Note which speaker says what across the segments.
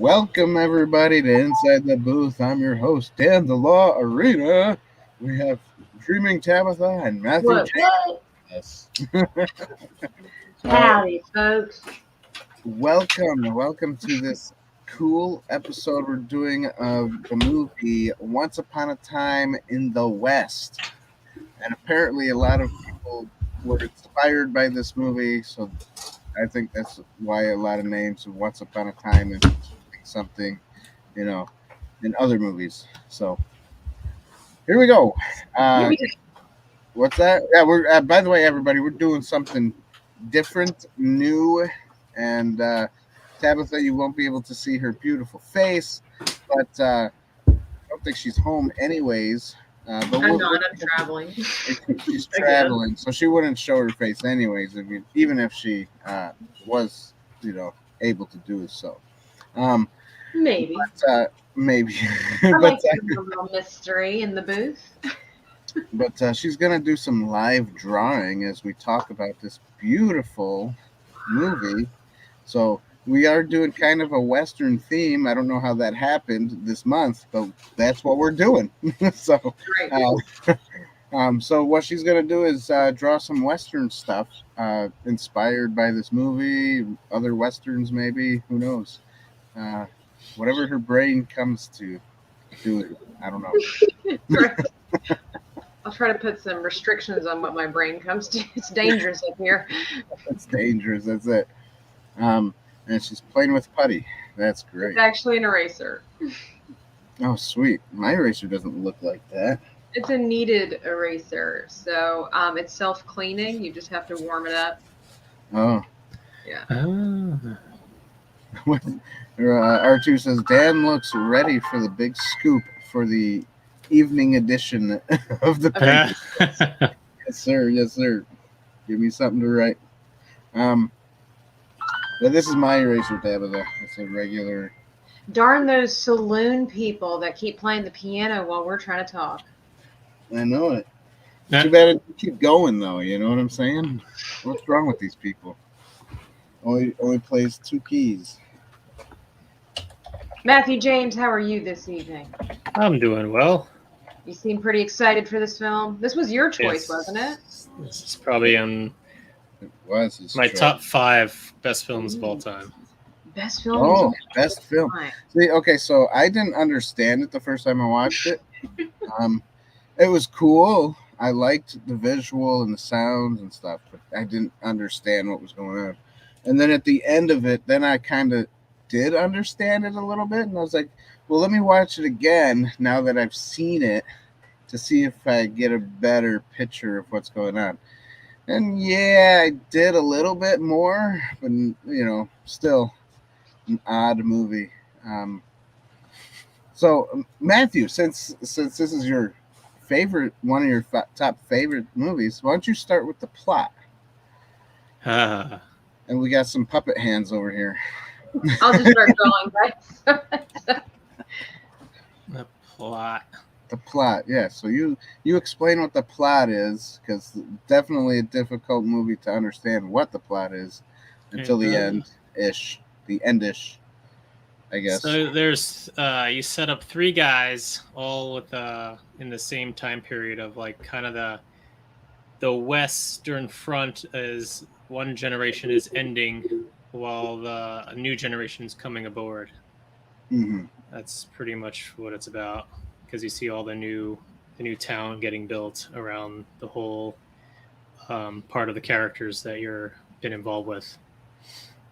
Speaker 1: Welcome everybody to Inside the Booth. I'm your host, Dan the Law Arena. We have Dreaming Tabitha and Matthew
Speaker 2: What? What?
Speaker 1: James.
Speaker 2: Howdy, folks.
Speaker 1: Welcome to this cool episode we're doing of the movie Once Upon a Time in the West. And apparently a lot of people were inspired by this movie, so I think that's why a lot of names of Once Upon a Time is something, you know, in other movies. So here we go.
Speaker 2: Here
Speaker 1: Uh,
Speaker 2: we go.
Speaker 1: what's that? Yeah, we're by the way, everybody, we're doing something different, new, and Tabitha, you won't be able to see her beautiful face, but I don't think she's home anyways. But
Speaker 2: I'm not. I'm traveling.
Speaker 1: she's
Speaker 2: Again.
Speaker 1: traveling, so she wouldn't show her face anyways. I mean, even if she was, able to do so.
Speaker 2: Maybe.
Speaker 1: Maybe,
Speaker 2: I
Speaker 1: but
Speaker 2: like a little mystery in the booth.
Speaker 1: she's gonna do some live drawing as we talk about this beautiful movie. So we are doing kind of a Western theme. I don't know how that happened this month, but that's what we're doing. So,
Speaker 2: Right.
Speaker 1: so what she's gonna do is draw some Western stuff inspired by this movie, other Westerns maybe. Who knows? Whatever her brain comes to do. I don't know.
Speaker 2: Right. I'll try to put some restrictions on what my brain comes to. It's dangerous up here.
Speaker 1: It's dangerous. That's it. And she's playing with putty. That's great.
Speaker 2: It's actually an eraser.
Speaker 1: Oh, sweet. My eraser doesn't look like that.
Speaker 2: It's a kneaded eraser, so it's self-cleaning. You just have to warm it up.
Speaker 1: Oh.
Speaker 2: Yeah.
Speaker 1: R2 says, Dan looks ready for the big scoop for the evening edition of the paper. Yes, sir. Yes, sir. Give me something to write. But this is my eraser, Tabitha. It's a regular.
Speaker 2: Darn those saloon people that keep playing the piano while we're trying to talk.
Speaker 1: I know it. Too bad it keep going, though. You know what I'm saying? What's wrong with these people? Only plays two keys.
Speaker 2: Matthew James, how are you this evening?
Speaker 3: I'm doing well.
Speaker 2: You seem pretty excited for this film. This was your choice, wasn't it?
Speaker 3: This is probably on my top 5 best films of all time.
Speaker 2: Best film?
Speaker 1: Oh, best film. See, okay, so I didn't understand it the first time I watched it. It was cool. I liked the visual and the sounds and stuff, but I didn't understand what was going on. And then at the end of it, then I kind of did understand it a little bit, and I was like, well, let me watch it again now that I've seen it to see if I get a better picture of what's going on. And yeah, I did a little bit more, but still an odd movie. So Matthew, since this is your favorite, one of your top favorite movies, why don't you start with the plot? And we got some puppet hands over here.
Speaker 2: I'll just start drawing, right?
Speaker 3: The
Speaker 1: plot, yeah. So you explain what the plot is, because definitely a difficult movie to understand what the plot is until the end-ish, I guess.
Speaker 3: So there's you set up 3 guys all with in the same time period of like kind of the Western front as one generation is ending while the new generation is coming aboard.
Speaker 1: Mm-hmm.
Speaker 3: That's pretty much what it's about, because you see all the new town getting built around the whole part of the characters that you're been involved with.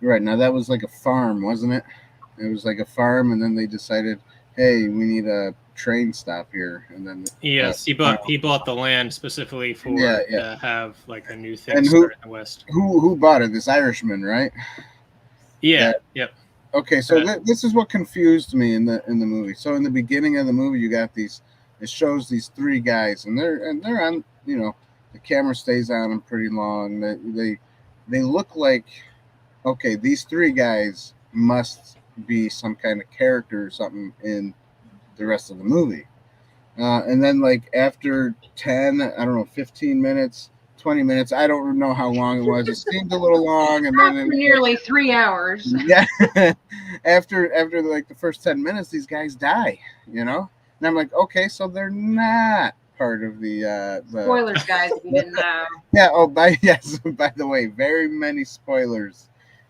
Speaker 1: Right, now that was like a farm, wasn't it? It was like a farm, and then they decided, hey, we need a train stop here, and then
Speaker 3: yes, he bought the land specifically for to have like a new thing started in the West.
Speaker 1: Who bought it? This Irishman, right?
Speaker 3: Yeah. Yep.
Speaker 1: Okay, so this is what confused me in the movie. So in the beginning of the movie, you got these. It shows these 3 guys, and they're on. The camera stays on them pretty long. They look like, okay, these 3 guys must be some kind of character or something in the rest of the movie. And then like after 10, I don't know, 15 minutes, 20 minutes. I don't know how long it was. It seemed a little long, and then
Speaker 2: For nearly 3 hours.
Speaker 1: yeah, after like the first 10 minutes, these guys die. You know, and I'm like, okay, so they're not part of the
Speaker 2: Spoilers, guys, if you didn't know.
Speaker 1: Yeah. Oh, by the way, very many spoilers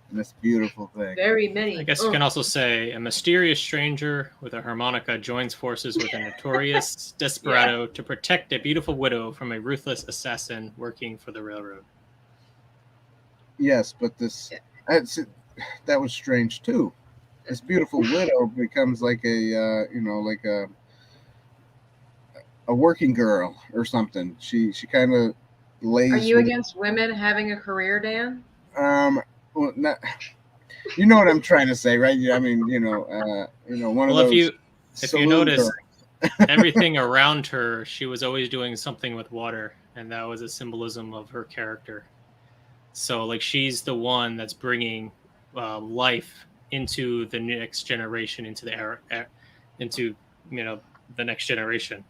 Speaker 1: in this beautiful thing.
Speaker 2: Very many.
Speaker 3: I guess you can also say a mysterious stranger with a harmonica joins forces with a notorious desperado to protect a beautiful widow from a ruthless assassin working for the railroad.
Speaker 1: Yes, but that was strange too. This beautiful widow becomes like a like a working girl or something. She kind of lays.
Speaker 2: Are you against women having a career, Dan?
Speaker 1: Well, not. You know what I'm trying to say, right? I mean, one of those.
Speaker 3: If you notice, everything around her, she was always doing something with water, and that was a symbolism of her character. So, like, she's the one that's bringing life into the next generation, into the the next generation.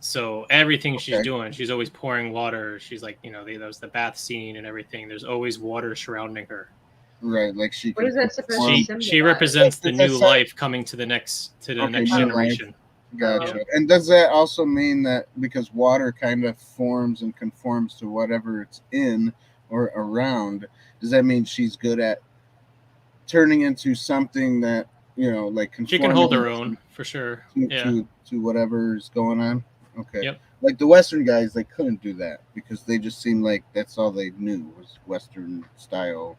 Speaker 3: So everything she's doing, she's always pouring water. She's like, there's the bath scene and everything. There's always water surrounding her.
Speaker 1: Right, like she.
Speaker 2: What is that supposed to symbolize?
Speaker 3: She represents the new life coming to the next next generation.
Speaker 1: Gotcha. And does that also mean that because water kind of forms and conforms to whatever it's in or around, does that mean she's good at turning into something that like
Speaker 3: she can hold her own for sure
Speaker 1: to whatever's going on? Okay.
Speaker 3: Yep.
Speaker 1: Like the Western guys, they couldn't do that because they just seemed like that's all they knew was Western style,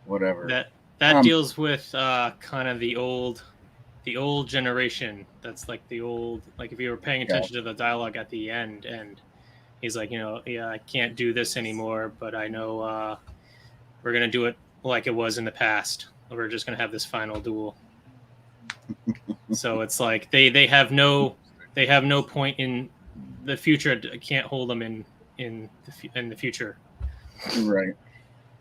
Speaker 1: whatever.
Speaker 3: That deals with kind of the old generation. That's like the old, like if you were paying attention to the dialogue at the end, and he's like, I can't do this anymore, but I know we're gonna do it like it was in the past. We're just gonna have this final duel. So it's like they have no point in the future. Can't hold them in the future.
Speaker 1: Right.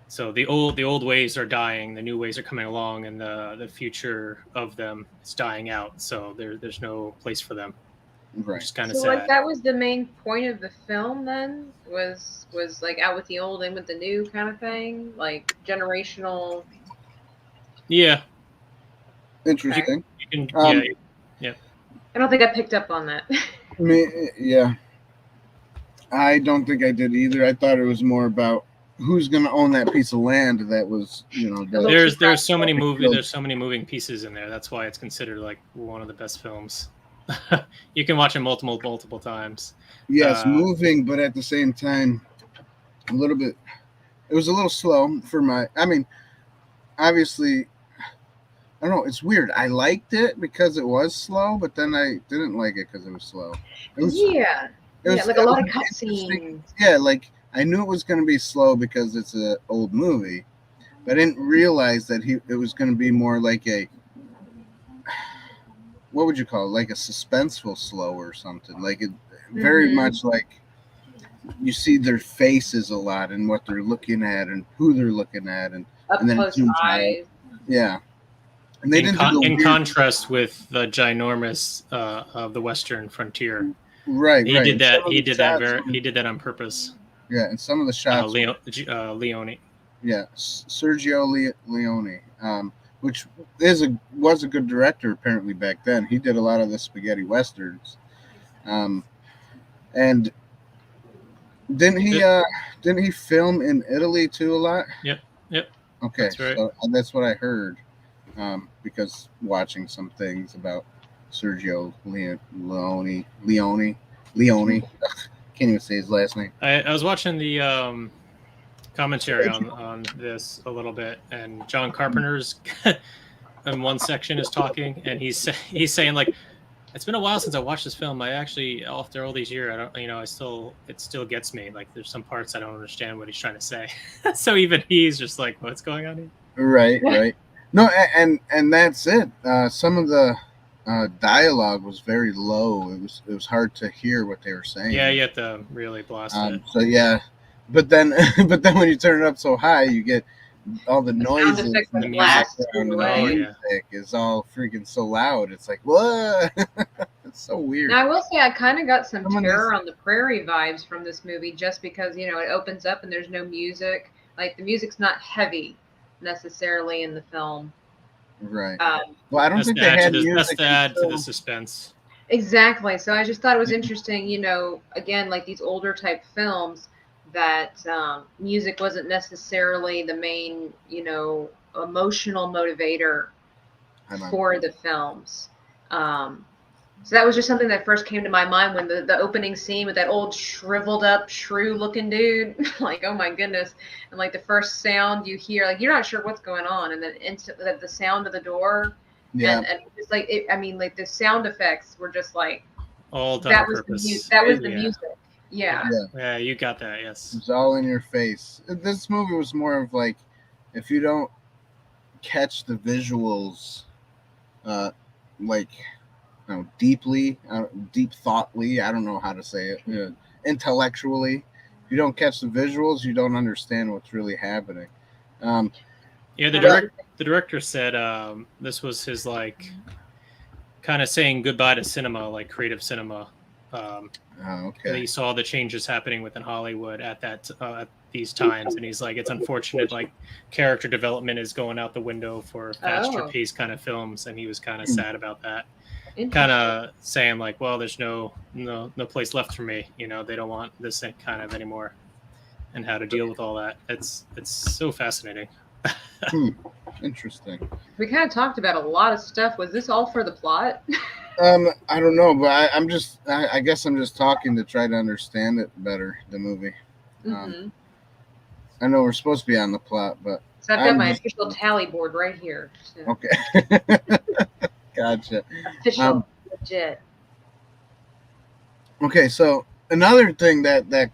Speaker 3: So the old ways are dying, the new ways are coming along, and the future of them is dying out. So there's no place for them.
Speaker 1: Right.
Speaker 3: Which is kind of sad.
Speaker 2: Like that was the main point of the film then, was like out with the old, in with the new kind of thing, like generational.
Speaker 3: Yeah.
Speaker 1: Interesting.
Speaker 3: You can, yeah.
Speaker 2: I don't think I picked up on that.
Speaker 1: Yeah. I don't think I did either. I thought it was more about who's going to own that piece of land that was,
Speaker 3: there's so many moving pieces in there. That's why it's considered like one of the best films. You can watch it multiple times.
Speaker 1: Yes, moving, but at the same time, a little bit. It was a little slow for my. I mean, obviously, I don't know. It's weird. I liked it because it was slow, but then I didn't like it because it was slow. It was,
Speaker 2: like a lot of cutscenes.
Speaker 1: Yeah, like I knew it was going to be slow because it's an old movie, but I didn't realize that it was going to be more like a. What would you call it? Like a suspenseful slow or something. Like it, very much like you see their faces a lot and what they're looking at and who they're looking at and then
Speaker 2: close eyes.
Speaker 1: Yeah, and they
Speaker 3: in contrast with the ginormous of the Western frontier.
Speaker 1: Right.
Speaker 3: He did that. He did that on purpose.
Speaker 1: Yeah, and some of the shots.
Speaker 3: Leone.
Speaker 1: Yeah, Sergio Leone. Which was a good director apparently back then. He did a lot of the spaghetti westerns, and didn't he film in Italy too a lot?
Speaker 3: Yep.
Speaker 1: Okay,
Speaker 3: that's right.
Speaker 1: So that's what I heard, because watching some things about Sergio Leone. Can't even say his last name.
Speaker 3: I was watching the commentary on this a little bit, and John Carpenter's in one section is talking, and he's saying like, it's been a while since I watched this film. I actually, after all these years, it still gets me. Like there's some parts I don't understand what he's trying to say. So even he's just like, what's going on here?
Speaker 1: Right. No, and that's it. Some of the dialogue was very low. It was hard to hear what they were saying.
Speaker 3: Yeah, you have to really blast it.
Speaker 1: So yeah. But then when you turn it up so high, you get all the noises and the music is all freaking so loud. It's like, what? It's so weird.
Speaker 2: Now, I will say I kind of got some Terror on the Prairie vibes from this movie, just because, you know, it opens up and there's no music. Like, the music's not heavy necessarily in the film.
Speaker 1: Right. Well, I don't think they had music.
Speaker 3: That's to add to the suspense.
Speaker 2: Exactly. So I just thought it was interesting, you know, again, like these older type films, that music wasn't necessarily the main, you know, emotional motivator for the films. So that was just something that first came to my mind when the opening scene with that old shriveled up shrew looking dude, like, oh my goodness. And like the first sound you hear, like, you're not sure what's going on. And then instantly the sound of the door. Yeah. And it's like, I mean, like the sound effects were just like,
Speaker 3: all done on purpose.
Speaker 2: That was the music. Yeah.
Speaker 3: Yeah, you got that. Yes.
Speaker 1: It was all in your face. This movie was more of like, if you don't catch the visuals, like, you know, deep thoughtly, I don't know how to say it, intellectually. If you don't catch the visuals, you don't understand what's really happening.
Speaker 3: The director said this was his, like, kind of saying goodbye to cinema, like creative cinema.
Speaker 1: Okay.
Speaker 3: He saw the changes happening within Hollywood at these times, and he's like, it's unfortunate, like, character development is going out the window for faster paced kind of films, and he was kind of sad about that. Kind of saying like, well, there's no place left for me. You know, they don't want this kind of anymore, and how to deal with all that. It's so fascinating.
Speaker 1: Interesting.
Speaker 2: We kind of talked about a lot of stuff. Was this all for the plot?
Speaker 1: I don't know, but I guess I'm just talking to try to understand it better, the movie. I know we're supposed to be on the plot, but
Speaker 2: so I've got my official tally board right here. So.
Speaker 1: Okay. Gotcha.
Speaker 2: Official, legit. Okay,
Speaker 1: so another thing that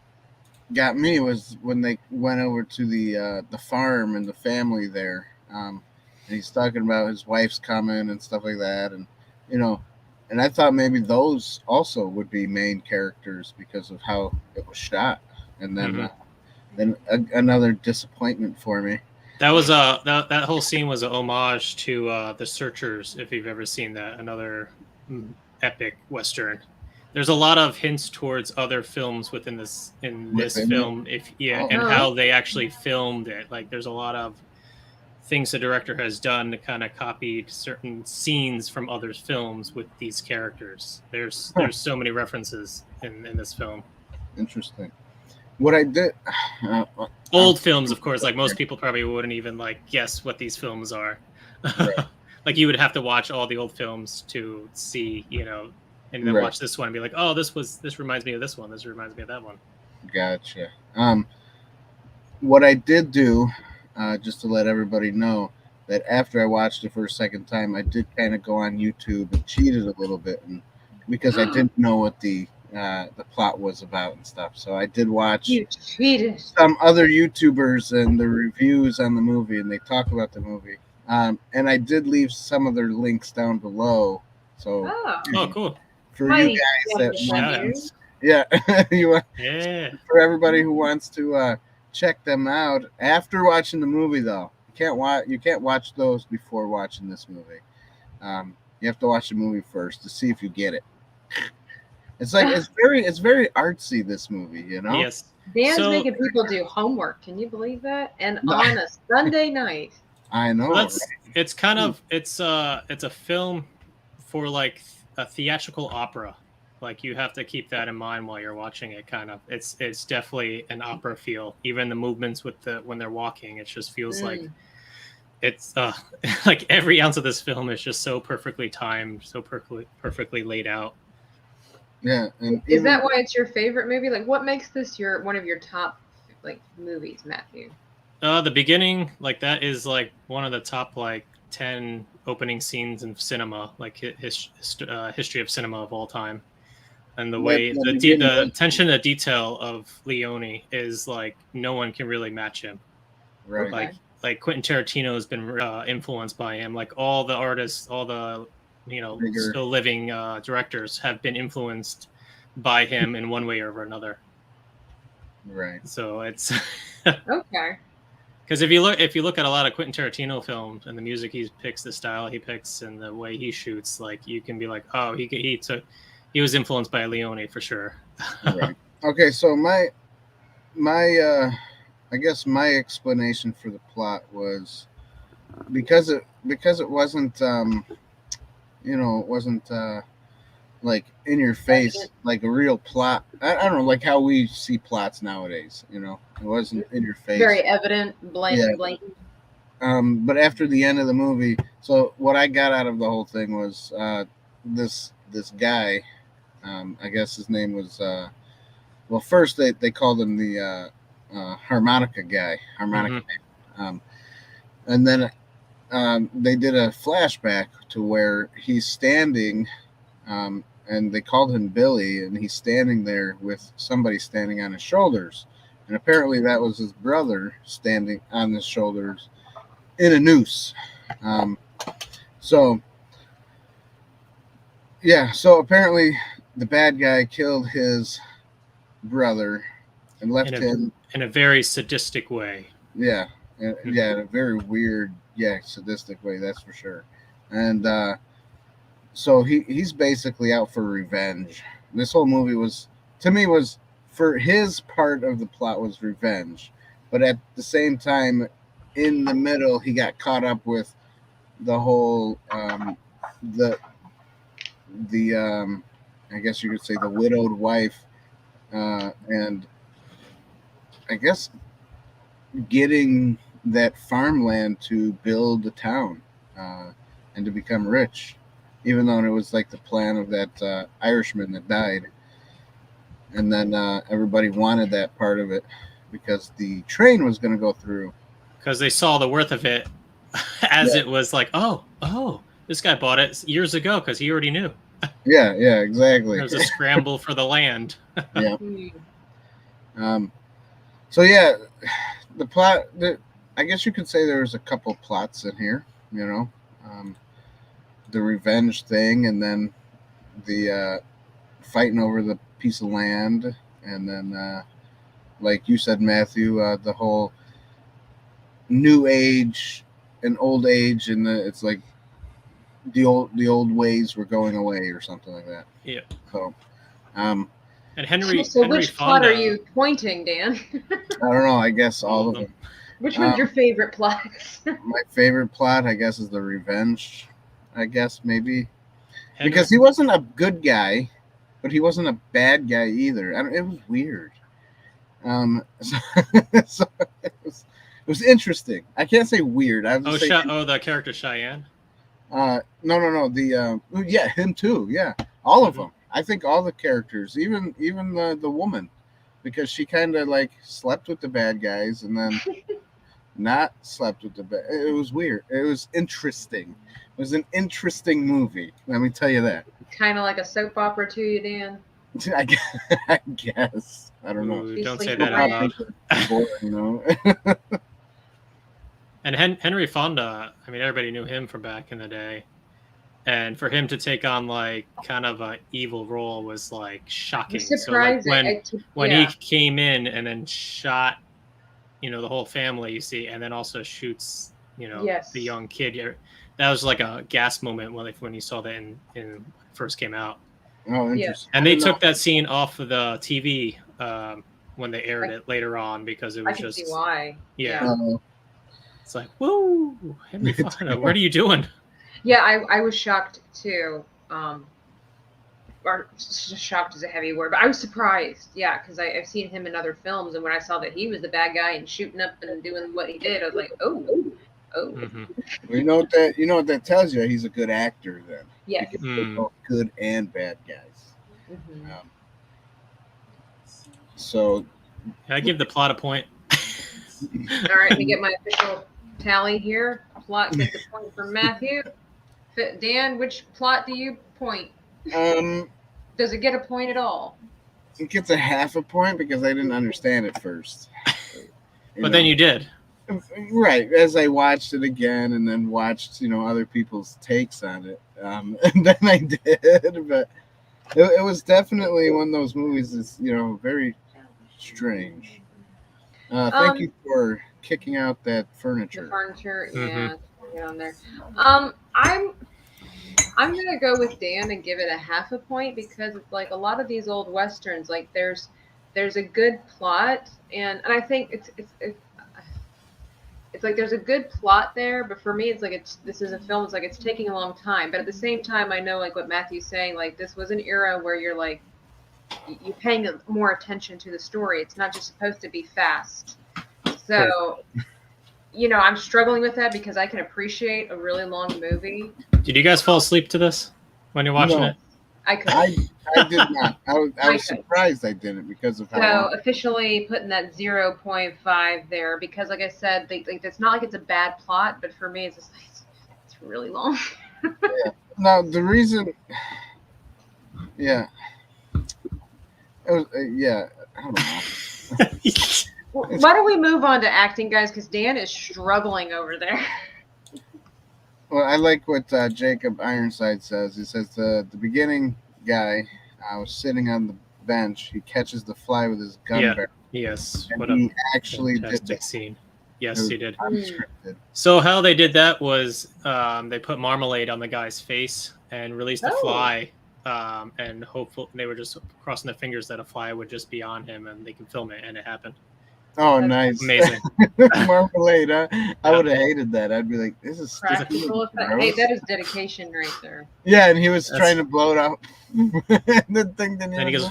Speaker 1: got me was when they went over to the farm and the family there. And he's talking about his wife's coming and stuff like that, and you know, and I thought maybe those also would be main characters because of how it was shot, and then another disappointment for me.
Speaker 3: That was that whole scene was an homage to The Searchers, if you've ever seen that, another epic Western. There's a lot of hints towards other films within this film, and how they actually filmed it. Like, there's a lot of things the director has done to kind of copy certain scenes from other films with these characters. There's so many references in this film.
Speaker 1: Interesting. What I did,
Speaker 3: old films, of course, like most people probably wouldn't even like guess what these films are. Right. Like, you would have to watch all the old films to see, you know, and then watch this one and be like, oh, this reminds me of this one. This reminds me of that one.
Speaker 1: Gotcha. What I did do, just to let everybody know, that after I watched it for a second time, I did kind of go on YouTube and cheated a little bit, and because I didn't know what the plot was about and stuff. So I did watch some other YouTubers and the reviews on the movie, and they talk about the movie. And I did leave some of their links down below. So
Speaker 3: cool.
Speaker 1: For you guys for everybody who wants to check them out after watching the movie, though. You can't watch those before watching this movie. You have to watch the movie first to see if you get it. It's like it's very artsy, this movie, you know.
Speaker 3: Yes.
Speaker 2: Dan's making people do homework. Can you believe that? And on a Sunday night.
Speaker 1: I know.
Speaker 3: Well, it's kind of it's a film for like a theatrical opera. Like, you have to keep that in mind while you're watching it. Kind of, it's definitely an opera feel. Even the movements when they're walking, it just feels like it's like every ounce of this film is just so perfectly timed, so perfectly laid out.
Speaker 1: Yeah, and
Speaker 2: is that why it's your favorite movie? Like, what makes this one of your top like movies, Matthew?
Speaker 3: The beginning, like, that is like one of the top like 10 opening scenes in cinema, like history of cinema of all time. And the way the attention to detail of Leone is like no one can really match him.
Speaker 1: Right.
Speaker 3: Like Quentin Tarantino has been influenced by him. Like, all the artists, all the still living directors have been influenced by him in one way or another.
Speaker 1: Right.
Speaker 3: So it's
Speaker 2: okay.
Speaker 3: Because if you look at a lot of Quentin Tarantino films and the music he picks, the style he picks, and the way he shoots, like, you can be like, oh, he took He was influenced by Leone for sure.
Speaker 1: Right. Okay, so my I guess my explanation for the plot was because it wasn't it wasn't like in your face like a real plot. I don't know, like how we see plots nowadays. It wasn't in your face.
Speaker 2: Very evident, blatant.
Speaker 1: But after the end of the movie, so what I got out of the whole thing was this guy. I guess his name was. Well, first they called him the harmonica guy, harmonica. And then they did a flashback to where he's standing, and they called him Billy, and he's standing there with somebody standing on his shoulders, and apparently that was his brother standing on his shoulders in a noose. So apparently the bad guy killed his brother and left him
Speaker 3: in a very sadistic way.
Speaker 1: Yeah, in a very weird, sadistic way, that's for sure. And so he's basically out for revenge. This whole movie was for his part of the plot was revenge, but at the same time, in the middle, he got caught up with the whole the I guess you could say the widowed wife, and I guess getting that farmland to build a town and to become rich, even though it was like the plan of that Irishman that died. And then everybody wanted that part of it because the train was going to go through.
Speaker 3: Because they saw the worth of it as it was like, oh, this guy bought it years ago because he already knew.
Speaker 1: Yeah, exactly.
Speaker 3: There was a scramble for the land.
Speaker 1: Yeah. So yeah, the plot. I guess you could say there was a couple plots in here. The revenge thing, and then the fighting over the piece of land, and then like you said, Matthew, the whole new age and old age, and it's like the old ways were going away or something like that.
Speaker 3: Yeah.
Speaker 1: So,
Speaker 3: and Henry.
Speaker 2: So
Speaker 3: Henry
Speaker 2: which
Speaker 3: Fonda,
Speaker 2: plot are you pointing, Dan?
Speaker 1: I don't know. I guess all of them.
Speaker 2: Which one's your favorite plot?
Speaker 1: My favorite plot, I guess, is the revenge. I guess maybe because
Speaker 3: Henry,
Speaker 1: he wasn't a good guy, but he wasn't a bad guy either. It was weird. So it was interesting. I can't say weird. I was
Speaker 3: the character Cheyenne.
Speaker 1: No. Him too. Yeah, all of them. I think all the characters, even the woman, because she kind of like slept with the bad guys and then not slept with the bad. It was weird. It was interesting. It was an interesting movie. Let me tell you that.
Speaker 2: Kind of like a soap opera to you, Dan.
Speaker 1: I guess. I don't know.
Speaker 3: Ooh, don't say that out loud. And Henry Fonda, I mean, everybody knew him from back in the day. And for him to take on like kind of an evil role was like shocking. So like when he came in and then shot, the whole family, you see, and then also shoots, the young kid. That was like a gas moment when you saw that in first came out.
Speaker 1: Oh, interesting.
Speaker 3: And they took that scene off of the TV when they aired it later on because it was
Speaker 2: I can see why.
Speaker 3: Yeah. It's like, whoa, Henry Fonda, what are you doing?
Speaker 2: Yeah, I was shocked too. Or shocked is a heavy word, but I was surprised. Yeah, because I've seen him in other films, and when I saw that he was the bad guy and shooting up and doing what he did, I was like, oh.
Speaker 1: Mm-hmm. Well, you know what that tells you? He's a good actor then.
Speaker 2: Yeah.
Speaker 1: He can play both good and bad guys.
Speaker 2: Mm-hmm.
Speaker 1: So.
Speaker 3: Can I give the plot a point?
Speaker 2: All right, let me get my official tally here. Plot gets a point from Matthew. Dan, which plot do you point? Does it get a point at all?
Speaker 1: It gets a half a point because I didn't understand it first.
Speaker 3: But then you did.
Speaker 1: Right, as I watched it again and then watched, other people's takes on it. And then I did, but it was definitely one of those movies that's, very strange. Thank you for kicking out that furniture.
Speaker 2: The furniture,
Speaker 3: Mm-hmm.
Speaker 2: Get on there. I'm gonna go with Dan and give it a half a point because it's like a lot of these old westerns, like there's a good plot, and I think it's like there's a good plot there, but for me it's like this is a film, it's like it's taking a long time, but at the same time I know like what Matthew's saying, like this was an era where you're like you're paying more attention to the story. It's not just supposed to be fast. So, I'm struggling with that because I can appreciate a really long movie.
Speaker 3: Did you guys fall asleep to this when you're watching it?
Speaker 2: I could.
Speaker 1: I did not. I was surprised I didn't because of how.
Speaker 2: So officially putting that 0.5 there because, like I said, it's not like it's a bad plot, but for me, it's just it's really long.
Speaker 1: Yeah. Now the reason. Yeah. It was, I don't know.
Speaker 2: Why don't we move on to acting, guys? Because Dan is struggling over there.
Speaker 1: Well, I like what Jacob Ironside says. He says the beginning guy was sitting on the bench. He catches the fly with his gun barrel.
Speaker 3: Yes.
Speaker 1: And he actually did that
Speaker 3: scene. Yes, he did.
Speaker 1: Unscripted.
Speaker 3: So how they did that was they put marmalade on the guy's face and released the fly. And hopefully they were just crossing their fingers that a fly would just be on him and they can film it, and it happened.
Speaker 1: Oh, nice.
Speaker 3: Amazing.
Speaker 1: Marmalade, huh? I would have hated that. I'd be like, this is
Speaker 2: practical effect. Hey, that is dedication right there.
Speaker 1: Yeah, and he was trying to blow it out. The thing didn't even
Speaker 3: goes,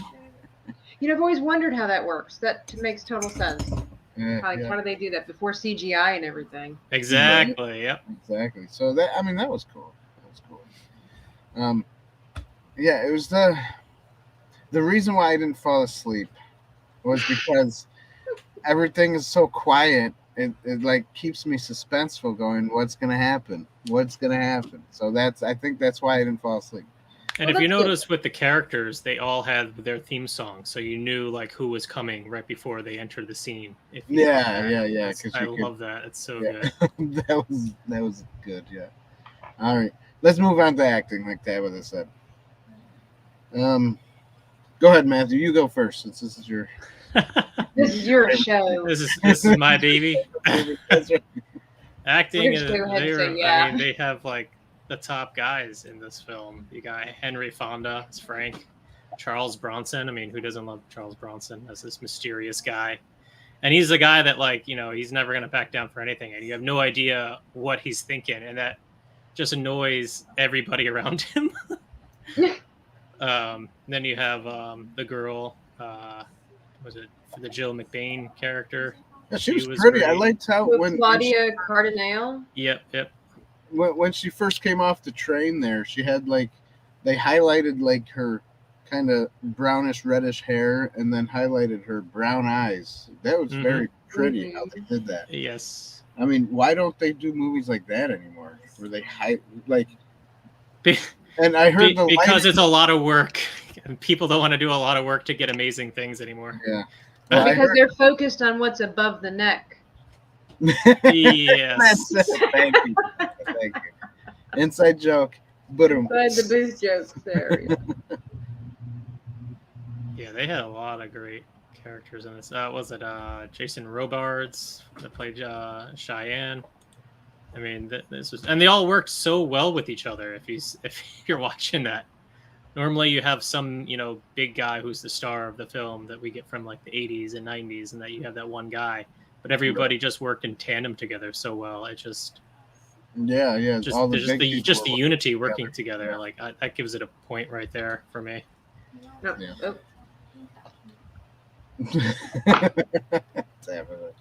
Speaker 2: I've always wondered how that works. That makes total sense.
Speaker 1: Yeah,
Speaker 2: how do they do that before CGI and everything?
Speaker 3: Exactly,
Speaker 2: right?
Speaker 3: Yep.
Speaker 1: Exactly. So that was cool. That was cool. Yeah, it was the reason why I didn't fall asleep was because everything is so quiet. It like keeps me suspenseful, going, what's gonna happen? What's gonna happen? So I think that's why I didn't fall asleep.
Speaker 3: And if you notice with the characters, they all had their theme song, so you knew like who was coming right before they entered the scene.
Speaker 1: Yeah.
Speaker 3: I love that. It's so good.
Speaker 1: that was good. Yeah. All right, let's move on to acting, like Tabitha said. Go ahead, Matthew. You go first, since this is your
Speaker 2: show.
Speaker 3: This is my baby.
Speaker 1: That's right.
Speaker 3: Acting is they have like the top guys in this film. You got Henry Fonda as Frank, Charles Bronson. I mean, who doesn't love Charles Bronson as this mysterious guy? And he's the guy that he's never gonna back down for anything, and you have no idea what he's thinking, and that just annoys everybody around him. Then you have the girl, was it for the Jill McBain character?
Speaker 1: Yeah, she was pretty. Great. I liked how when
Speaker 2: Claudia Cardinale.
Speaker 3: Yep.
Speaker 1: When she first came off the train, there she had they highlighted her kind of brownish reddish hair, and then highlighted her brown eyes. That was very pretty how they did that.
Speaker 3: Yes.
Speaker 1: I mean, why don't they do movies like that anymore? Where they And I heard
Speaker 3: because it's a lot of work, and people don't want to do a lot of work to get amazing things anymore.
Speaker 1: Yeah,
Speaker 2: because they're focused on what's above the neck.
Speaker 3: Yes.
Speaker 1: Thank you. Inside joke. Boom.
Speaker 2: Inside the booth jokes there.
Speaker 3: Yeah, they had a lot of great characters in this. Was it Jason Robards that played Cheyenne? I mean, this was, and they all worked so well with each other. If you're watching that, normally you have some big guy who's the star of the film that we get from like the 80s and 90s, and that you have that one guy, but everybody just worked in tandem together so well. It just
Speaker 1: just
Speaker 3: all the unity working together. Yeah. Like that gives it a point right there for me.
Speaker 2: No.
Speaker 1: Yeah.
Speaker 2: Oh.
Speaker 1: Tabitha.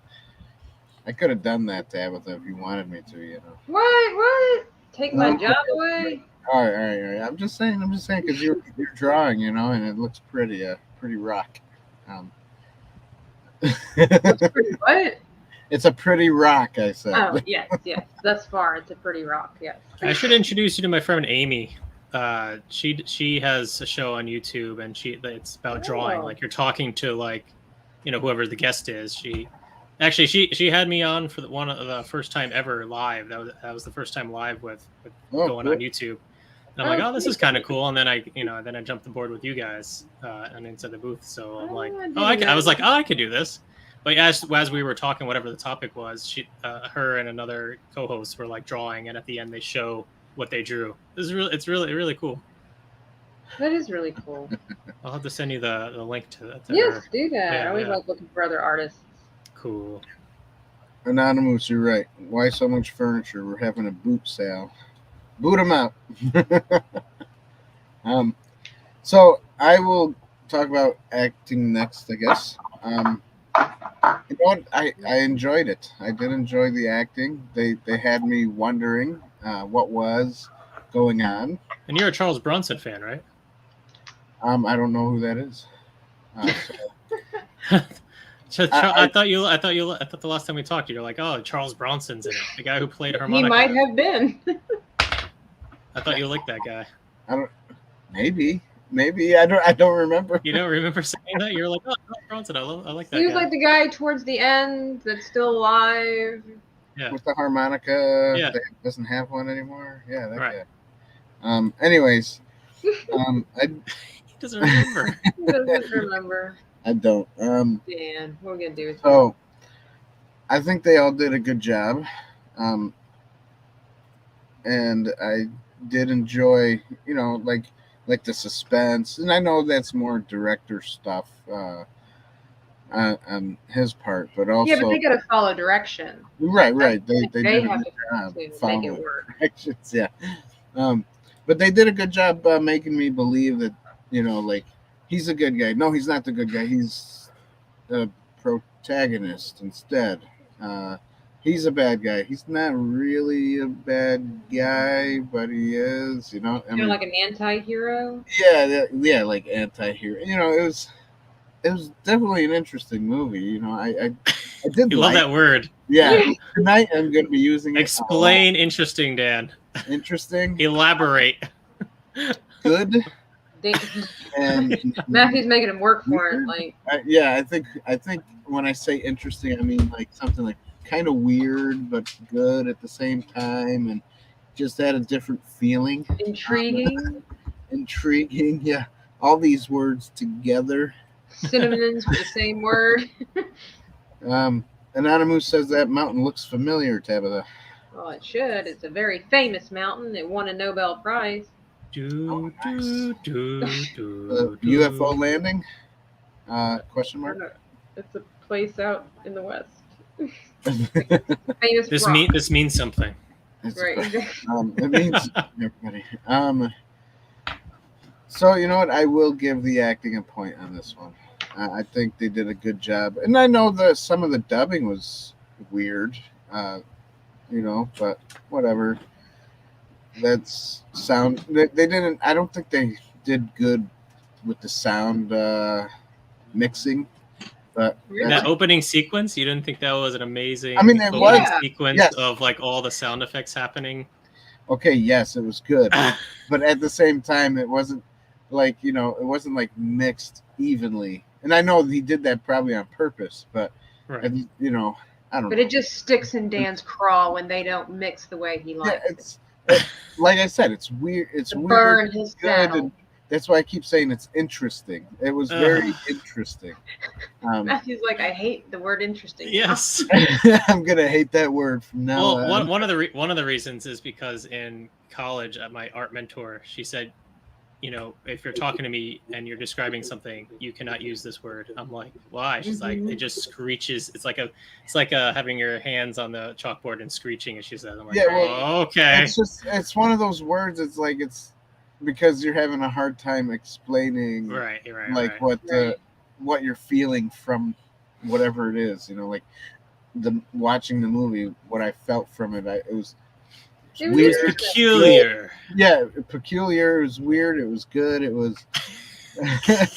Speaker 1: I could have done that, Tabitha, if you wanted me to,
Speaker 2: What? Take my job away?
Speaker 1: All right. I'm just saying, because you're drawing, and it looks pretty, pretty rock.
Speaker 2: It's pretty what?
Speaker 1: It's a pretty rock, I said.
Speaker 2: Oh, yes. Thus far, it's a pretty rock, yes.
Speaker 3: I should introduce you to my friend Amy. She has a show on YouTube, and it's about drawing. Like you're talking to whoever the guest is. She had me on for one of the first time ever live. That was the first time live with going on YouTube. And I'm like, this is kind of cool. And then I jumped aboard with you guys and Inside the Booth. So I'm like, I was like, I could do this. But as we were talking, whatever the topic was, her and another co-host were like drawing, and at the end they show what they drew. It's really cool.
Speaker 2: That is really cool.
Speaker 3: I'll have to send you the link to that.
Speaker 2: Yes, do that.
Speaker 3: Yeah,
Speaker 2: I always like looking for other artists.
Speaker 3: Cool.
Speaker 1: Anonymous, you're right. Why so much furniture? We're having a boot sale. Boot them out. So I will talk about acting next, I guess. You know what? I enjoyed it. I did enjoy the acting. They had me wondering what was going on.
Speaker 3: And you're a Charles Bronson fan, right?
Speaker 1: I don't know who that is.
Speaker 3: I thought the last time we talked, you're like, oh, Charles Bronson's in it, the guy who played harmonica.
Speaker 2: He might have been.
Speaker 3: I thought you liked that guy.
Speaker 1: Maybe I don't remember.
Speaker 3: You don't remember saying that? You're like, oh, Charles Bronson, I like that guy.
Speaker 2: He was like the guy towards the end that's still alive.
Speaker 3: Yeah.
Speaker 1: With the harmonica.
Speaker 3: Yeah.
Speaker 1: That doesn't have one anymore. Yeah, that
Speaker 3: right.
Speaker 1: guy. Anyways,
Speaker 3: he doesn't remember.
Speaker 2: He doesn't remember.
Speaker 1: I don't.
Speaker 2: Dan, what are we gonna do?
Speaker 1: So, I think they all did a good job, and I did enjoy, like the suspense, and I know that's more director stuff on his part, but also
Speaker 2: yeah, but they gotta follow direction.
Speaker 1: Right. They did
Speaker 2: have
Speaker 1: a good job
Speaker 2: to make
Speaker 1: following
Speaker 2: it work.
Speaker 1: directions, yeah. But they did a good job making me believe that, like, he's a good guy. No, he's not the good guy. He's the protagonist instead. He's a bad guy. He's not really a bad guy, but he is,
Speaker 2: Like an anti-hero?
Speaker 1: Yeah, like anti-hero. It was definitely an interesting movie. I did
Speaker 3: You love that word.
Speaker 1: Yeah. Tonight I'm going to be using it.
Speaker 3: Explain interesting, Dan.
Speaker 1: Interesting.
Speaker 3: Elaborate.
Speaker 1: Good. And
Speaker 2: Matthew's making him work for it. Like,
Speaker 1: I think when I say interesting, I mean like something like kind of weird but good at the same time, and just had a different feeling. Intriguing, yeah. All these words together.
Speaker 2: Synonyms for the same word.
Speaker 1: Anonymous says that mountain looks familiar, Tabitha.
Speaker 2: Well, it should. It's a very famous mountain. It won a Nobel Prize.
Speaker 1: UFO landing? Question mark?
Speaker 2: It's a place out in the West.
Speaker 3: Famous this means something.
Speaker 2: Right.
Speaker 1: It means everybody. So you know what? I will give the acting a point on this one. I think they did a good job, and I know that some of the dubbing was weird, but whatever. That's sound. They didn't. I don't think they did good with the sound mixing. But
Speaker 3: that opening sequence, you didn't think that was an amazing?
Speaker 1: It was
Speaker 3: sequence of like all the sound effects happening.
Speaker 1: Okay, yes, it was good, but at the same time, it wasn't like it wasn't like mixed evenly. And I know he did that probably on purpose, but
Speaker 3: right.
Speaker 1: I don't know.
Speaker 2: But it just sticks in Dan's craw when they don't mix the way he likes
Speaker 1: it. Like I said, it's weird. It's weird.
Speaker 2: Burn his saddle.
Speaker 1: That's why I keep saying it's interesting. It was very interesting.
Speaker 2: Matthew's like, I hate the word interesting.
Speaker 3: Yes,
Speaker 1: I'm gonna hate that word from now on.
Speaker 3: One of the reasons is because in college, my art mentor, she said, if you're talking to me and you're describing something, you cannot use this word. I'm like, why? She's like, it just screeches. It's like having your hands on the chalkboard and screeching. And she said, I'm like, okay.
Speaker 1: It's one of those words. It's like it's because you're having a hard time explaining, what you're feeling from whatever it is. Like watching the movie, what I felt from it. It was weird.
Speaker 3: Peculiar.
Speaker 1: Yeah, peculiar. It was weird. It was good. It was. I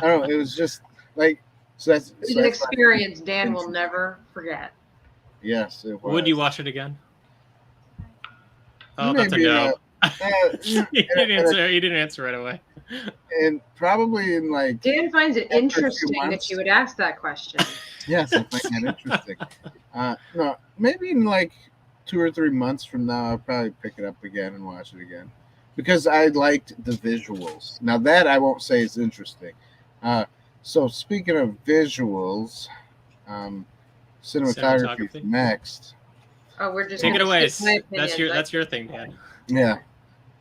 Speaker 1: don't know. It was just like
Speaker 2: It's an experience Dan will never forget.
Speaker 1: Yes, it was.
Speaker 3: Would you watch it again? Oh,
Speaker 1: maybe,
Speaker 3: that's a no. You didn't answer right away.
Speaker 1: And probably in like.
Speaker 2: Dan finds it interesting that you would ask that question.
Speaker 1: Yes, I find that interesting. No, maybe in like 2 or 3 months from now, I'll probably pick it up again and watch it again because I liked the visuals. Now that I won't say is interesting. So speaking of visuals, cinematography next.
Speaker 2: Oh, we're just
Speaker 3: take it away. That's your thing, Dan.
Speaker 1: Yeah.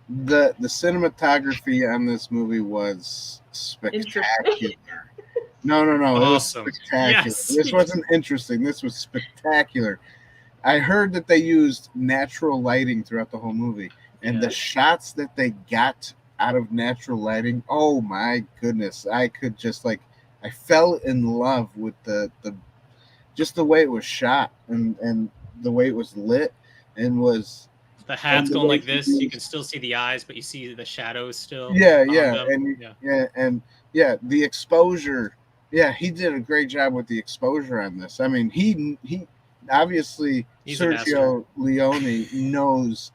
Speaker 1: The cinematography on this movie was spectacular. No. It was
Speaker 3: Awesome.
Speaker 1: spectacular.
Speaker 3: Yes.
Speaker 1: This wasn't interesting. This was spectacular. I heard that they used natural lighting throughout the whole movie, and the shots that they got out of natural lighting, oh my goodness! I could just I fell in love with the just the way it was shot and the way it was lit and was.
Speaker 3: The hat's going like this. You can still see the eyes, but you see the shadows still.
Speaker 1: Yeah,
Speaker 3: Them.
Speaker 1: The exposure. Yeah, he did a great job with the exposure on this. I mean, he obviously
Speaker 3: He's
Speaker 1: Sergio Leone knows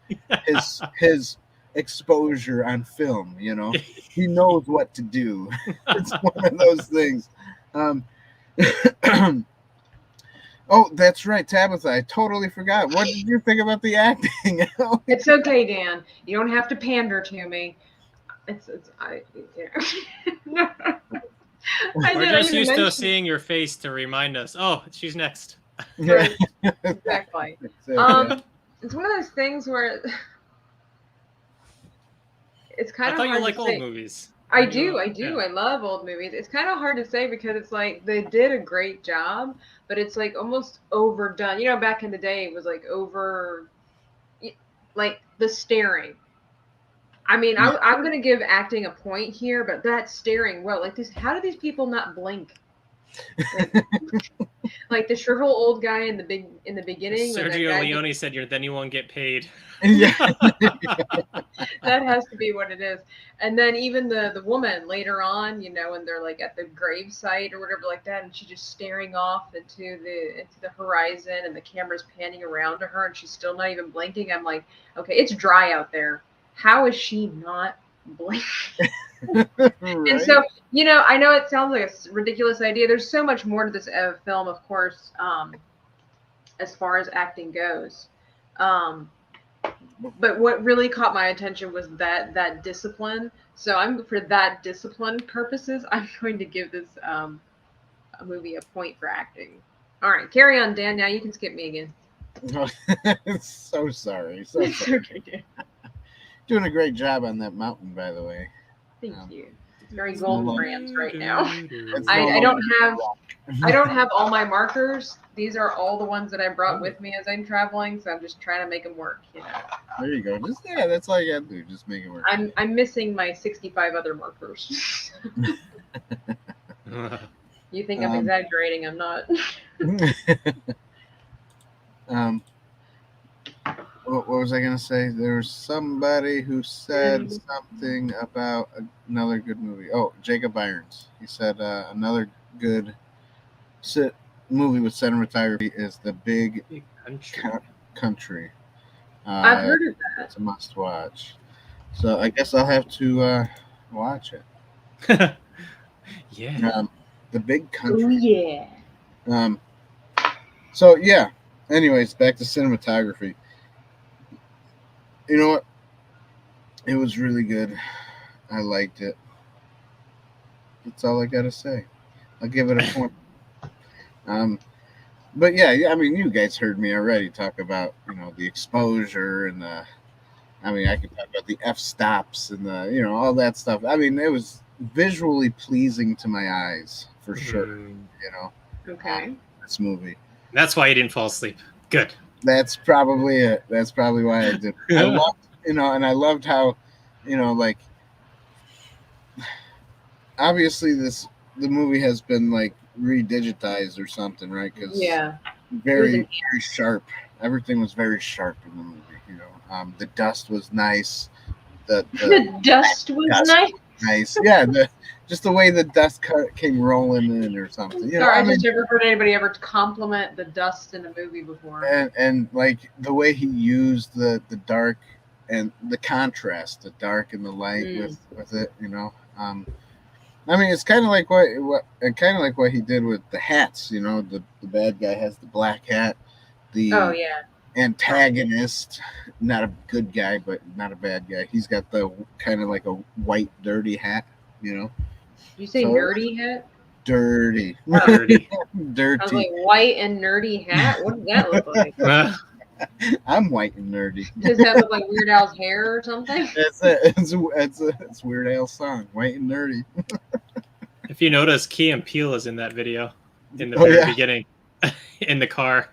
Speaker 1: his exposure on film. You know, he knows what to do. It's one of those things. Oh, that's right, Tabitha. I totally forgot. What did you think about the acting?
Speaker 2: It's okay, Dan. You don't have to pander to me.
Speaker 3: We're just used to seeing your face to remind us. Oh, she's next.
Speaker 2: Right. Exactly. It's one of those things where it's kind of.
Speaker 3: I thought
Speaker 2: hard
Speaker 3: you like
Speaker 2: to
Speaker 3: old
Speaker 2: say.
Speaker 3: movies.
Speaker 2: I do. I love old movies. It's kind of hard to say because it's like they did a great job, but it's like almost overdone. You know, back in the day, it was like like the staring. I mean, I'm going to give acting a point here, but that staring, well, like this, how do these people not blink? Like the shriveled old guy in the beginning.
Speaker 3: Sergio Leone said, "Then you won't get paid."
Speaker 1: Yeah.
Speaker 2: That has to be what it is. And then even the woman later on, you know, when they're like at the grave site or whatever like that, and she's just staring off into the horizon, and the camera's panning around to her, and she's still not even blinking. I'm like, okay, it's dry out there. How is she not blinking? Right? And so, you know, I know it sounds like a ridiculous idea. There's so much more to this film, of course, as far as acting goes. But what really caught my attention was that discipline. So for that discipline purposes, I'm going to give this a movie a point for acting. All right, carry on, Dan. Now you can skip me again.
Speaker 1: So sorry. So sorry. Okay. Doing a great job on that mountain, by the way.
Speaker 2: Thank you. It's very Golden Brands right now. I don't have all my markers. These are all the ones that I brought with me as I'm traveling, so I'm just trying to make them work. You know.
Speaker 1: There you go. That's all you got to do. Just make it work.
Speaker 2: I'm missing my 65 other markers. You think I'm exaggerating? I'm not.
Speaker 1: What was I going to say? There was somebody who said something about another good movie. Oh, Jacob Irons. He said another good movie with cinematography is The Big Country.
Speaker 2: I've heard of that.
Speaker 1: It's a must watch. So I guess I'll have to watch it.
Speaker 3: Yeah.
Speaker 1: The Big Country.
Speaker 2: Oh, yeah.
Speaker 1: So, yeah. Anyways, back to cinematography. You know what? It was really good. I liked it. That's all I got to say. I'll give it a point. But yeah, I mean, you guys heard me already talk about, you know, the exposure and I could talk about the f-stops and all that stuff. I mean, it was visually pleasing to my eyes for sure, you know.
Speaker 2: Okay.
Speaker 1: This movie.
Speaker 3: That's why you didn't fall asleep. Good.
Speaker 1: That's probably it. That's probably why I did. I loved, and I loved how, like, obviously the movie has been like redigitized or something, right? Because very sharp. Everything was very sharp in the movie. The dust was nice. The
Speaker 2: dust was nice.
Speaker 1: Nice, yeah. Just the way the dust came rolling in or something.
Speaker 2: Sorry, I just never heard anybody ever compliment the dust in a movie before.
Speaker 1: And like the way he used the dark and the contrast, the dark and the light with it, I mean, it's kind of like what he did with the hats. The bad guy has the black hat. The antagonist, not a good guy, but not a bad guy. He's got the kind of like a white, dirty hat. Did
Speaker 2: you say nerdy hat?
Speaker 1: Dirty.
Speaker 3: Dirty.
Speaker 1: Dirty.
Speaker 2: I was like, white and nerdy hat? What does that look like?
Speaker 1: I'm white and nerdy.
Speaker 2: Does that look like Weird Al's hair or something?
Speaker 1: That's it. It's Weird Al's song, White and Nerdy.
Speaker 3: If you notice, Key and Peele is in that video in the very beginning, in the car.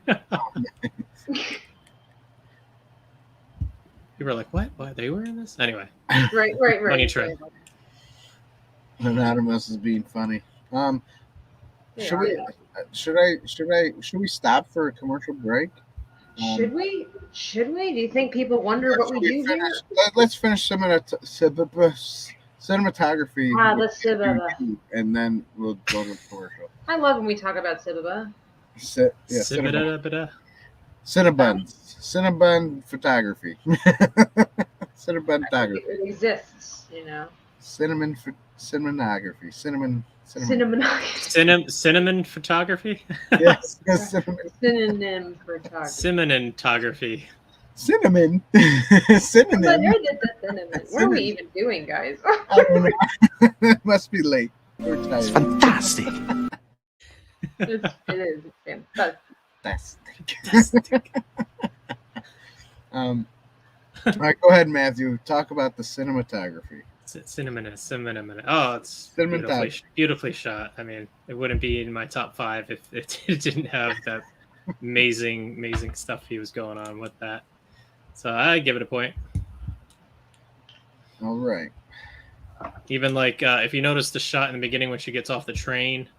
Speaker 3: People were like, "What? Why are they wearing this?" Anyway,
Speaker 2: Right.
Speaker 3: Money Train.
Speaker 1: Anonymous is being funny. Should we stop for a commercial break?
Speaker 2: Should we? Do you think people wonder what we do here?
Speaker 1: Let's finish cinematography.
Speaker 2: Let's Sibaba.
Speaker 1: And then we'll go to the commercial.
Speaker 2: I love when we talk about Sibaba.
Speaker 1: Cinnabon photography. Cinnabon photography.
Speaker 2: It exists,
Speaker 1: Cinematography. Cinnamon
Speaker 3: photography.
Speaker 1: Yes.
Speaker 2: Synonym photography.
Speaker 3: Cinematography.
Speaker 1: Cinnamon. Cinnamon.
Speaker 2: What are we even doing, guys?
Speaker 1: I don't know. It must be late. We're tired.
Speaker 4: It's fantastic.
Speaker 2: It is
Speaker 1: Fantastic. All right, go ahead, Matthew. Talk about the cinematography.
Speaker 3: Cinnamon. Oh, it's beautifully shot. I mean, it wouldn't be in my top 5 if it didn't have that amazing stuff he was going on with that. So I give it a point.
Speaker 1: All right.
Speaker 3: Even like if you notice the shot in the beginning when she gets off the train,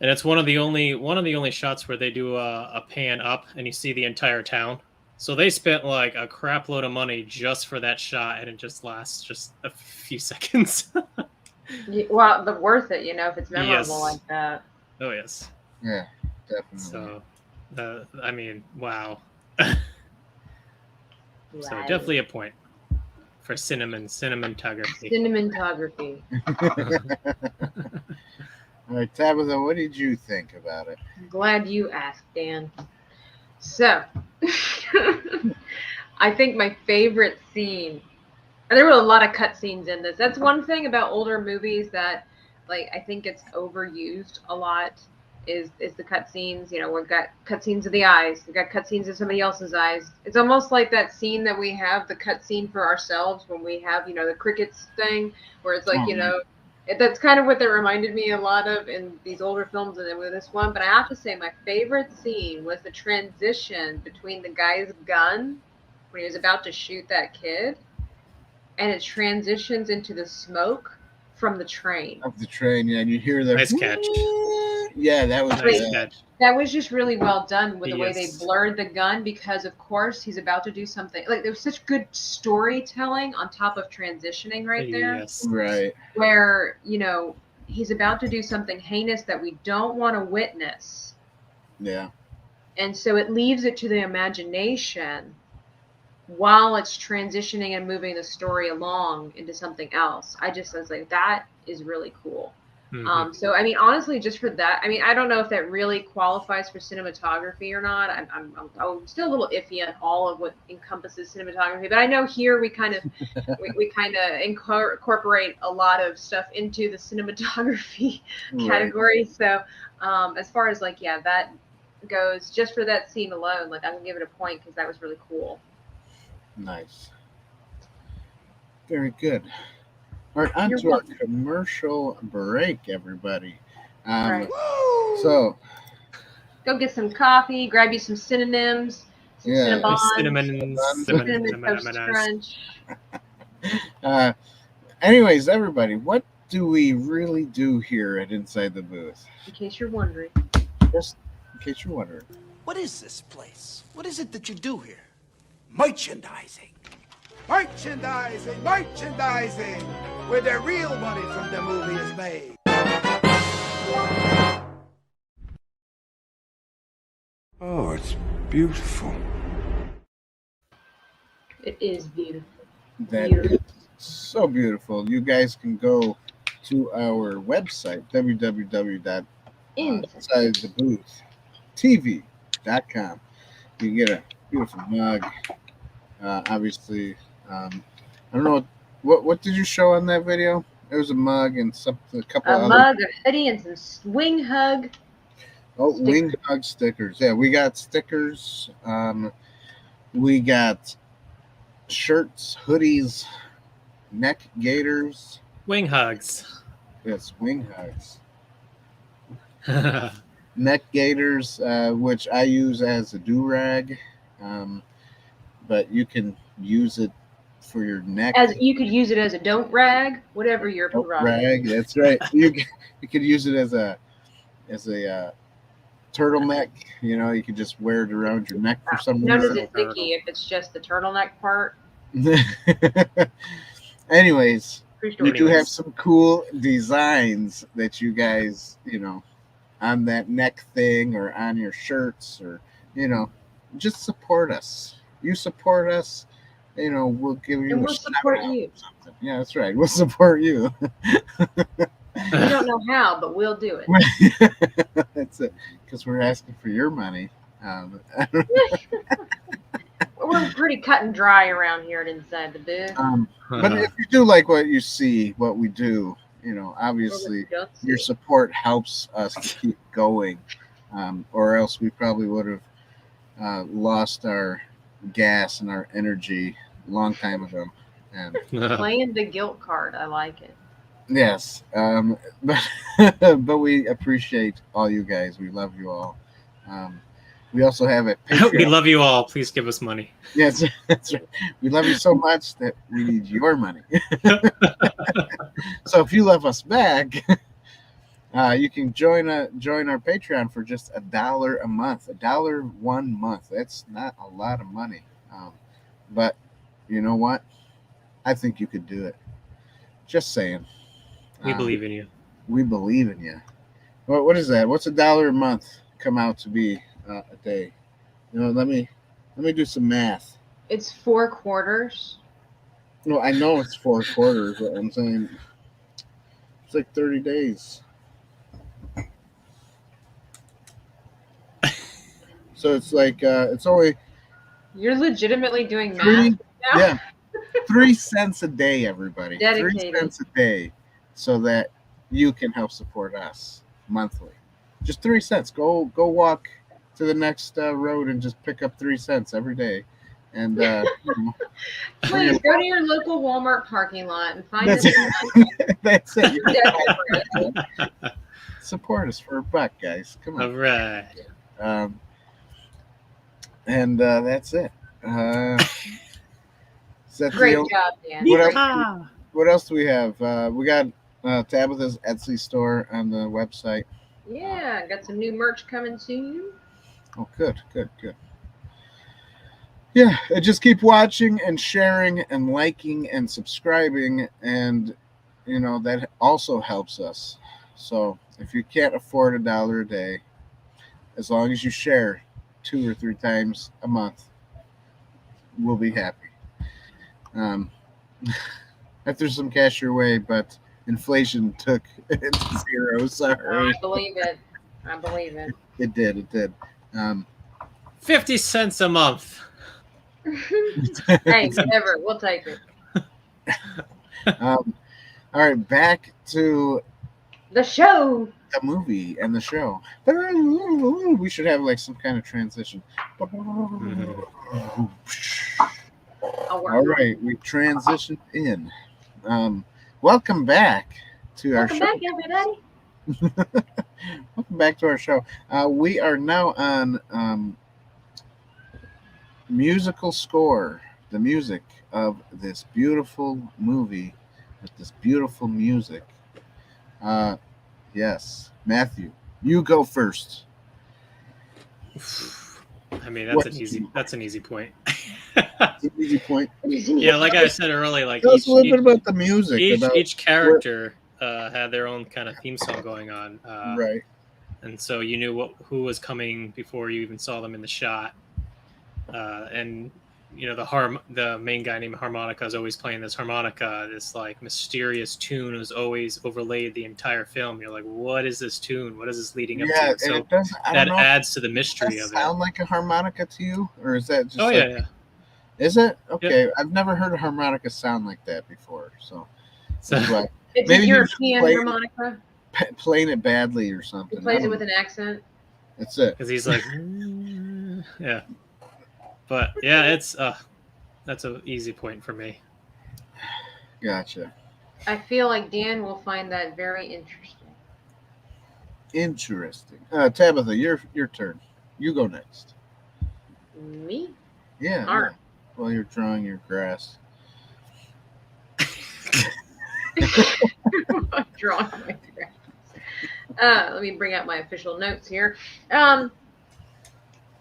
Speaker 3: and it's one of the only shots where they do a pan up and you see the entire town. So they spent like a crap load of money just for that shot, and it just lasts just a few seconds.
Speaker 2: Well, but worth it, if it's memorable like that.
Speaker 3: Oh yes.
Speaker 1: Yeah, definitely.
Speaker 3: So, I mean, wow. So definitely a point for cinematography.
Speaker 2: Cinematography.
Speaker 1: All right, Tabitha, what did you think about it?
Speaker 2: I'm glad you asked, Dan. So, I think my favorite scene, and there were a lot of cut scenes in this. That's one thing about older movies that, like, I think it's overused a lot is the cut scenes. We've got cut scenes of the eyes. We've got cut scenes of somebody else's eyes. It's almost like that scene that we have, the cut scene for ourselves when we have, the crickets thing, where it's like, that's kind of what that reminded me a lot of in these older films and then with this one. But I have to say my favorite scene was the transition between the guy's gun when he was about to shoot that kid, and it transitions into the smoke from the train.
Speaker 1: Of the train, yeah, and you hear the
Speaker 3: nice catch.
Speaker 1: Yeah, that was
Speaker 3: nice catch.
Speaker 2: That was just really well done with the way they blurred the gun, because of course he's about to do something. Like, there was such good storytelling on top of transitioning right there.
Speaker 3: Yes.
Speaker 1: Right.
Speaker 2: Where, he's about to do something heinous that we don't want to witness.
Speaker 1: Yeah.
Speaker 2: And so it leaves it to the imagination while it's transitioning and moving the story along into something else. I was like, that is really cool. Mm-hmm. So, I mean, honestly, just for that, I mean, I don't know if that really qualifies for cinematography or not. I'm still a little iffy on all of what encompasses cinematography, but I know here we kind of incorporate a lot of stuff into the cinematography category. So, as far as that goes, just for that scene alone, I can give it a point because that was really cool.
Speaker 1: Nice. Very good. All right, on to our commercial break, everybody.
Speaker 2: Right.
Speaker 1: So,
Speaker 2: go get some coffee, grab you some synonyms, some cinnamon toast crunch.
Speaker 1: Anyways, everybody, what do we really do here at Inside the Booth?
Speaker 2: In case you're wondering.
Speaker 1: Just in case you're wondering.
Speaker 4: What is this place? What is it that you do here? Merchandising. Merchandising, where the real money from the movie is made.
Speaker 5: Oh, it's beautiful.
Speaker 2: It is beautiful.
Speaker 1: That is so beautiful. You guys can go to our website, www.insidetheboothreviews.com. You can get a beautiful mug. Obviously, I don't know what did you show on that video? There was a mug and a
Speaker 2: mug, a hoodie, and some wing hug.
Speaker 1: Wing hug stickers. Yeah, we got stickers. We got shirts, hoodies, neck gaiters.
Speaker 3: Wing hugs.
Speaker 1: Yes, wing hugs. Neck gaiters, which I use as a do-rag, but you can use it for your neck.
Speaker 2: As you could use it as a don't rag, whatever your prerogative.
Speaker 1: Rag, that's right. You could use it as a turtleneck. You know, you could just wear it around your neck for some
Speaker 2: Known as
Speaker 1: reason.
Speaker 2: a dicky if it's just the turtleneck part.
Speaker 1: Anyways,
Speaker 2: True
Speaker 1: we
Speaker 2: story.
Speaker 1: do have some cool designs that you guys, you know, on that neck thing or on your shirts, or, you know, just support us. You support us, you know, we'll give you
Speaker 2: And
Speaker 1: a
Speaker 2: we'll support
Speaker 1: shout-out
Speaker 2: you.
Speaker 1: or something. Yeah, that's right. We'll support you.
Speaker 2: We don't know how, but we'll do it.
Speaker 1: That's it. Because we're asking for your money.
Speaker 2: We're pretty cut and dry around here at Inside the Booth.
Speaker 1: But if you do like what you see, what we do, you know, obviously your support helps us to keep going, or else we probably would have lost our gas and our energy a long time ago. And
Speaker 2: Playing the guilt card, I like it.
Speaker 1: yes, but but we appreciate all you guys. We love you all. We also have a Patreon.
Speaker 3: We love you all. Please give us money.
Speaker 1: Yes, that's right. We love you so much that we need your money. So if you love us back, you can join our Patreon for just $1 a month. $1 1 month. That's not a lot of money. But you know what? I think you could do it. Just saying.
Speaker 3: We believe in you.
Speaker 1: We believe in you. What is that? What's $1 a month come out to be a day? You know, let me do some math.
Speaker 2: It's 4 quarters.
Speaker 1: No, I know it's 4 quarters, but I'm saying it's like 30 days. So it's like it's only
Speaker 2: You're legitimately doing math
Speaker 1: 3,
Speaker 2: now?
Speaker 1: yeah, 3 cents a day, everybody.
Speaker 2: Dedicated.
Speaker 1: 3 cents a day, so that you can help support us monthly. Just 3 cents. Go walk to the next road and just pick up 3 cents every day. And
Speaker 2: Please go to your local Walmart parking lot and find us.
Speaker 1: That's it. Support us for $1, guys. Come on.
Speaker 3: All right.
Speaker 1: And that's it. Is that
Speaker 2: Great
Speaker 1: the
Speaker 2: job, Dan.
Speaker 1: what else do we have? We got Tabitha's Etsy store on the website.
Speaker 2: Yeah, got some new merch coming soon.
Speaker 1: Oh, good. Yeah, just keep watching and sharing and liking and subscribing, and you know that also helps us. So if you can't afford $1 a day, as long as you share 2 or 3 times a month, we'll be happy. If there's some cash your way, but inflation took it to 0. Sorry.
Speaker 2: I believe it.
Speaker 1: It did.
Speaker 3: 50 cents a month.
Speaker 2: Hey, whatever. We'll take it.
Speaker 1: All right, back to
Speaker 2: The show.
Speaker 1: the movie and the show. We should have like some kind of transition. All right, we transitioned in. Welcome back to our show.
Speaker 2: Welcome back, everybody.
Speaker 1: Welcome back to our show. We are now on musical score, the music of this beautiful movie with this beautiful music. Yes, Matthew, you go first.
Speaker 3: I mean, that's an easy point.
Speaker 1: It's an easy point.
Speaker 3: Yeah, like I said earlier, like
Speaker 1: Tell us a little bit about the music.
Speaker 3: Each character had their own kind of theme song going on,
Speaker 1: right?
Speaker 3: And so you knew who was coming before you even saw them in the shot. And you know the main guy named Harmonica is always playing this harmonica, this like mysterious tune was always overlaid the entire film. You're like, what is this tune? What is this leading up to? So that adds to the mystery of it.
Speaker 1: Sound like a harmonica to you, or is that just?
Speaker 3: Oh yeah.
Speaker 1: Is it okay?
Speaker 3: Yep.
Speaker 1: I've never heard a harmonica sound like that before, so
Speaker 2: It's a European harmonica.
Speaker 1: Playing it badly or something.
Speaker 2: He plays it with an accent.
Speaker 1: That's it.
Speaker 3: Because he's like, yeah. But yeah, it's that's an easy point for me.
Speaker 1: Gotcha.
Speaker 2: I feel like Dan will find that very interesting.
Speaker 1: Interesting. Tabitha, your turn. You go next.
Speaker 2: Me?
Speaker 1: Yeah.
Speaker 2: All right.
Speaker 1: While you're drawing your grass.
Speaker 2: Drawing my grass. Let me bring out my official notes here.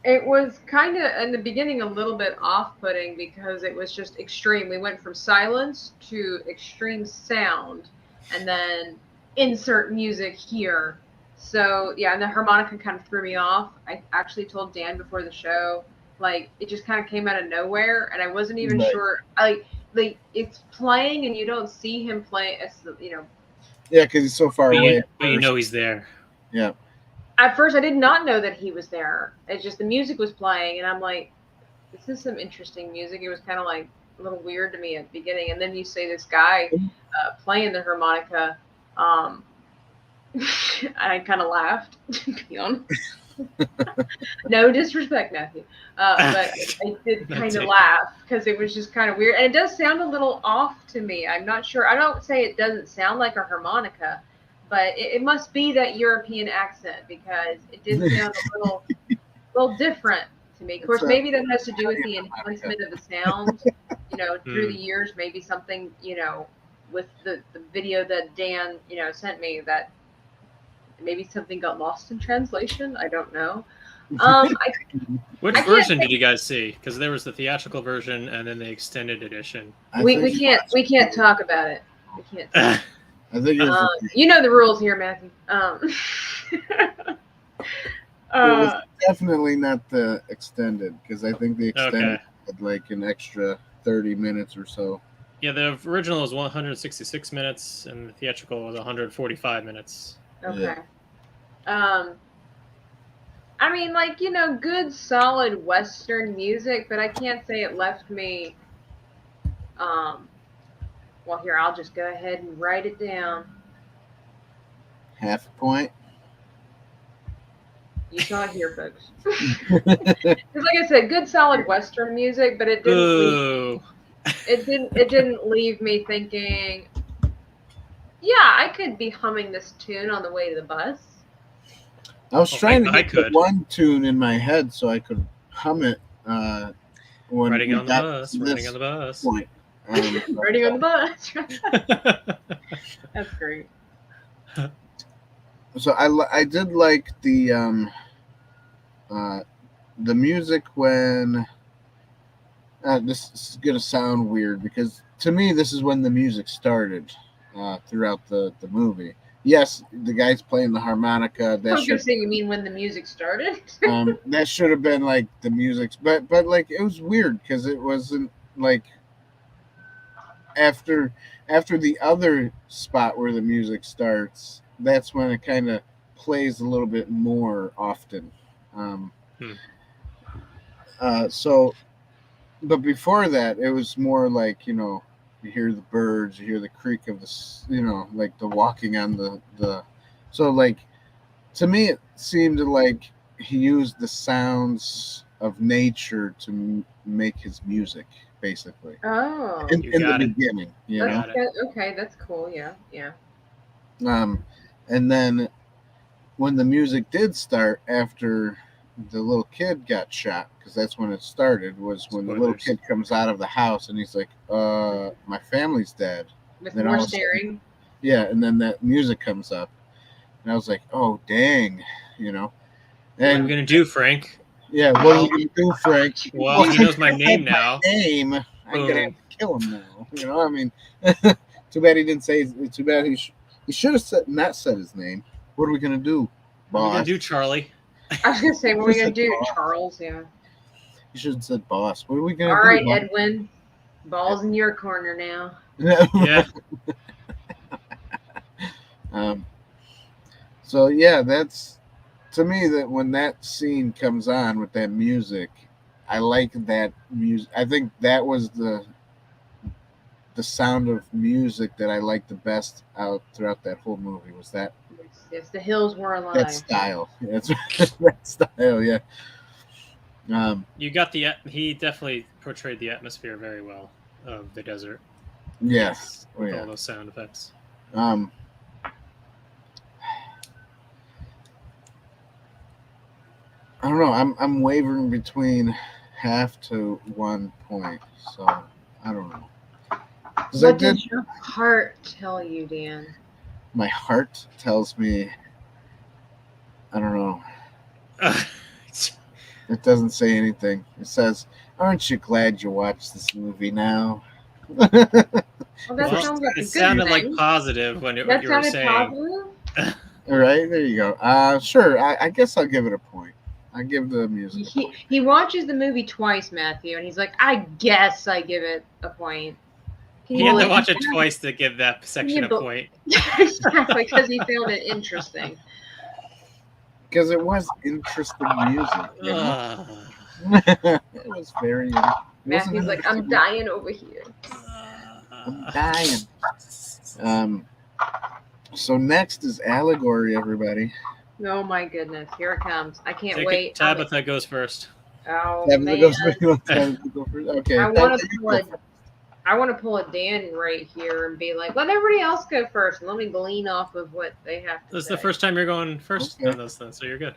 Speaker 2: It was kind of, in the beginning, a little bit off-putting because it was just extreme. We went from silence to extreme sound, and then insert music here. So, yeah, and the harmonica kind of threw me off. I actually told Dan before the show, like, it just kind of came out of nowhere, and I wasn't even sure. Like, it's playing, and you don't see him play,
Speaker 1: Yeah, because he's so far away.
Speaker 3: But you know he's there.
Speaker 1: Yeah.
Speaker 2: At first, I did not know that he was there. It's just the music was playing, and I'm like, this is some interesting music. It was kind of like a little weird to me at the beginning. And then you see this guy playing the harmonica. I kind of laughed, to be honest. No disrespect, Matthew. But I did kind of laugh because it was just kind of weird. And it does sound a little off to me. I'm not sure. I don't say it doesn't sound like a harmonica, but it must be that European accent because it did sound a little different to me. Of course, maybe that has to do with the enhancement of the sound, through the years. Maybe something, with the video that Dan, sent me, that maybe something got lost in translation. I don't know.
Speaker 3: Which version did you guys see? Because there was the theatrical version and then the extended edition.
Speaker 2: We can't talk about it. We can't.
Speaker 1: I think it was
Speaker 2: you know the rules here, Matthew.
Speaker 1: it was definitely not the extended, because I think the extended had like an extra 30 minutes or so.
Speaker 3: Yeah, the original was 166 minutes, and the theatrical was 145 minutes.
Speaker 2: Okay. Yeah. I mean, like, good solid Western music, but I can't say it left me. Well, here, I'll just go ahead and write it down.
Speaker 1: Half a point.
Speaker 2: You saw it here, folks. Because, like I said, good solid Western music, but it didn't leave me thinking, yeah, I could be humming this tune on the way to the bus.
Speaker 1: I was trying to get one tune in my head so I could hum it when
Speaker 3: riding on the bus.
Speaker 1: Point.
Speaker 2: Riding on the bus. That's great.
Speaker 1: So I did like the music when this is gonna sound weird because to me this is when the music started throughout the movie. Yes, the guy's playing the harmonica.
Speaker 2: I was gonna say, you mean when the music started?
Speaker 1: That should have been like the music, but like it was weird because it wasn't like after the other spot where the music starts. That's when it kind of plays a little bit more often. So, but before that, it was more like you hear the birds, you hear the creak of the, like the walking on the. So like, to me, it seemed like he used the sounds of nature to make his music, basically.
Speaker 2: Oh,
Speaker 1: in the beginning,
Speaker 2: Okay, that's cool. Yeah.
Speaker 1: And then when the music did start after the little kid got shot, because that's when it started, was when the little kid comes out of the house and he's like, my family's dead.
Speaker 2: With more staring.
Speaker 1: Yeah, and then that music comes up. And I was like, oh, dang, And
Speaker 3: what are we going to do, Frank?
Speaker 1: Yeah, what are we going to do, Frank?
Speaker 3: Well, he knows my name now.
Speaker 1: I'm going to have to kill him now. I mean, too bad he didn't say, too bad he should have not said his name. What are we going to do, boss?
Speaker 3: What are we going to do, Charlie?
Speaker 2: I was going to say, what are we going to do, Charles? Yeah.
Speaker 1: You should have said boss. What are we going to do?
Speaker 2: All right, boss? Edwin. Ball's in your corner now.
Speaker 3: Yeah.
Speaker 1: So, yeah, that's, to me, that when that scene comes on with that music, I like that music. I think that was the sound of music that I liked the best out throughout that whole movie, was that.
Speaker 2: Yes, the hills were alive.
Speaker 1: That style. That's that style, yeah.
Speaker 3: You got he definitely portrayed the atmosphere very well of the desert.
Speaker 1: Yes,
Speaker 3: with all those sound effects.
Speaker 1: I don't know. I'm wavering between half to 1 point, so I don't know.
Speaker 2: What does your heart tell you, Dan?
Speaker 1: My heart tells me, I don't know. It doesn't say anything. It says, "Aren't you glad you watched this movie now?"
Speaker 2: Well, that sounds like a good
Speaker 3: sounded
Speaker 2: thing.
Speaker 3: like positive when
Speaker 2: that
Speaker 3: you were saying.
Speaker 2: Positive?
Speaker 1: All right, there you go. Sure, I guess I'll give it a point. I give the music a point.
Speaker 2: He watches the movie twice, Matthew, and he's like, I guess I give it a point.
Speaker 3: He had to watch it twice to give that section a point.
Speaker 2: Exactly, because he found it interesting.
Speaker 1: Because it was interesting music. You know? It was very.
Speaker 2: Matthew's like, I'm dying over here.
Speaker 1: I'm dying. So next is Allegory, everybody.
Speaker 2: Oh my goodness, here it comes! I can't wait.
Speaker 3: Tabitha goes first.
Speaker 2: Oh
Speaker 1: Tabitha
Speaker 2: man.
Speaker 1: goes first. Okay.
Speaker 2: I want to pull a Dan right here and be like, let everybody else go first, and let me glean off of what they have to say.
Speaker 3: This is the first time you're going first on those things, so you're good.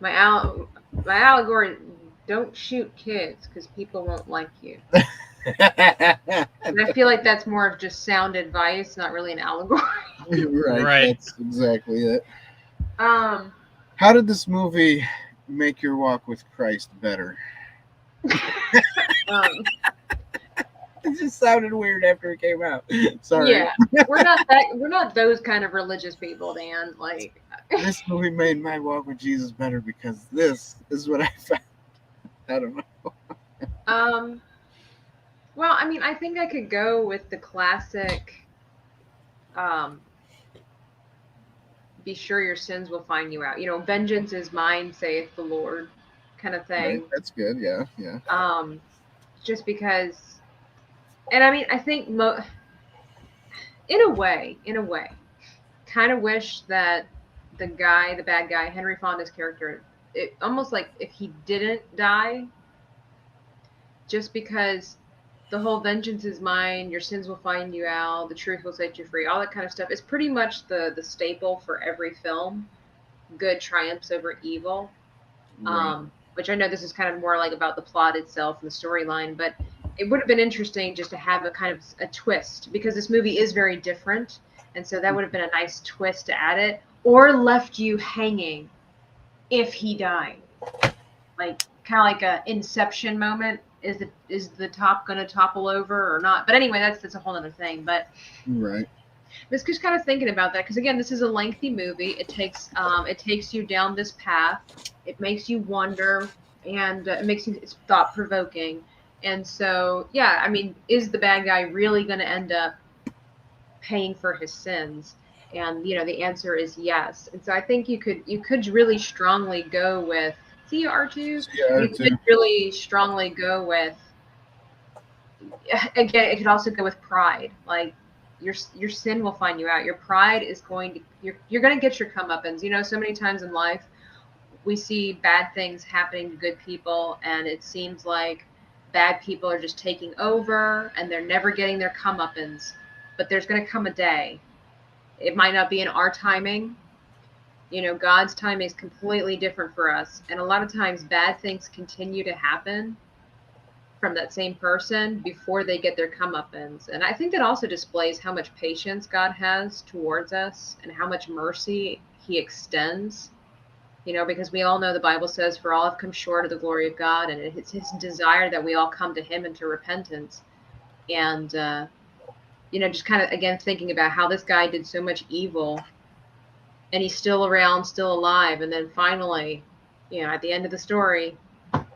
Speaker 2: My allegory: don't shoot kids because people won't like you. And I feel like that's more of just sound advice, not really an allegory.
Speaker 1: Right. That's exactly it.
Speaker 2: How
Speaker 1: did this movie make your walk with Christ better? It just sounded weird after it came out. Sorry.
Speaker 2: Yeah, we're not those kind of religious people, Dan. Like,
Speaker 1: this movie made my walk with Jesus better because this is what I found. I don't know.
Speaker 2: Well, I mean, I think I could go with the classic. Be sure your sins will find you out. You know, vengeance is mine, saith the Lord, kind of thing.
Speaker 1: Right, that's good. Yeah.
Speaker 2: Just because, and I mean, I think in a way, kind of wish that the bad guy, Henry Fonda's character, it almost like if he didn't die, just because the whole vengeance is mine, your sins will find you out, the truth will set you free, all that kind of stuff is pretty much the staple for every film. Good triumphs over evil. Right. Which I know this is kind of more like about the plot itself and the storyline, but it would have been interesting just to have a kind of a twist, because this movie is very different, and so that would have been a nice twist to add it, or left you hanging if he died. Like, kind of like a Inception moment. Is the top going to topple over or not? But anyway, that's a whole other thing. But
Speaker 1: right,
Speaker 2: was just kind of thinking about that, because again, this is a lengthy movie. It takes you down this path. It makes you wonder, and it's thought provoking. And so, yeah, I mean, is the bad guy really going to end up paying for his sins? And the answer is yes. And so I think you could really strongly go with. See R2? You could really strongly go with, again, it could also go with pride. Like, your sin will find you out. Your pride is you're going to get your comeuppance. So many times in life we see bad things happening to good people, and it seems like bad people are just taking over and they're never getting their comeuppance. But there's going to come a day. It might not be in our timing. God's timing is completely different for us. And a lot of times bad things continue to happen from that same person before they get their comeuppance. And I think that also displays how much patience God has towards us and how much mercy he extends. Because we all know the Bible says, for all have come short of the glory of God. And it's his desire that we all come to him into repentance. And, just kind of, again, thinking about how this guy did so much evil, and he's still around, still alive. And then finally, at the end of the story,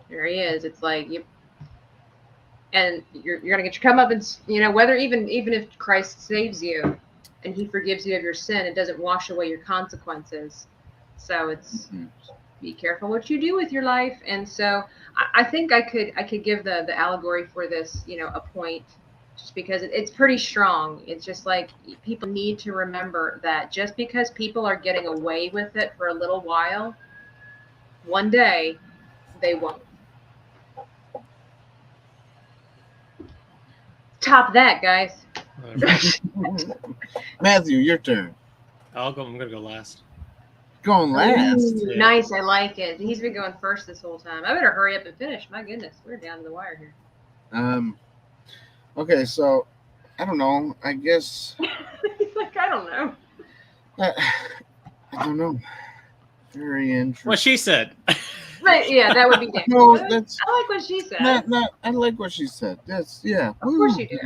Speaker 2: there he is. It's like, you're going to get your comeuppance, whether even if Christ saves you and he forgives you of your sin, it doesn't wash away your consequences. So it's be careful what you do with your life. And so I think I could give the allegory for this, a point. just because it's pretty strong. It's just like people need to remember that just because people are getting away with it for a little while, one day they won't. Top that, guys.
Speaker 1: Matthew, your turn.
Speaker 3: I'm gonna go last.
Speaker 1: Going last.
Speaker 2: Ooh,
Speaker 3: Yeah.
Speaker 2: nice, I like it. He's been going first this whole time. I better hurry up and finish. My goodness, we're down to the wire here.
Speaker 1: Okay, so I don't know. I guess
Speaker 2: He's like, I don't know.
Speaker 1: I don't know. Very interesting.
Speaker 3: What she said.
Speaker 2: But yeah, that would be Dan.
Speaker 1: No, that's
Speaker 2: I like what she said.
Speaker 1: not. I like what she said. That's yeah.
Speaker 2: Of course you do.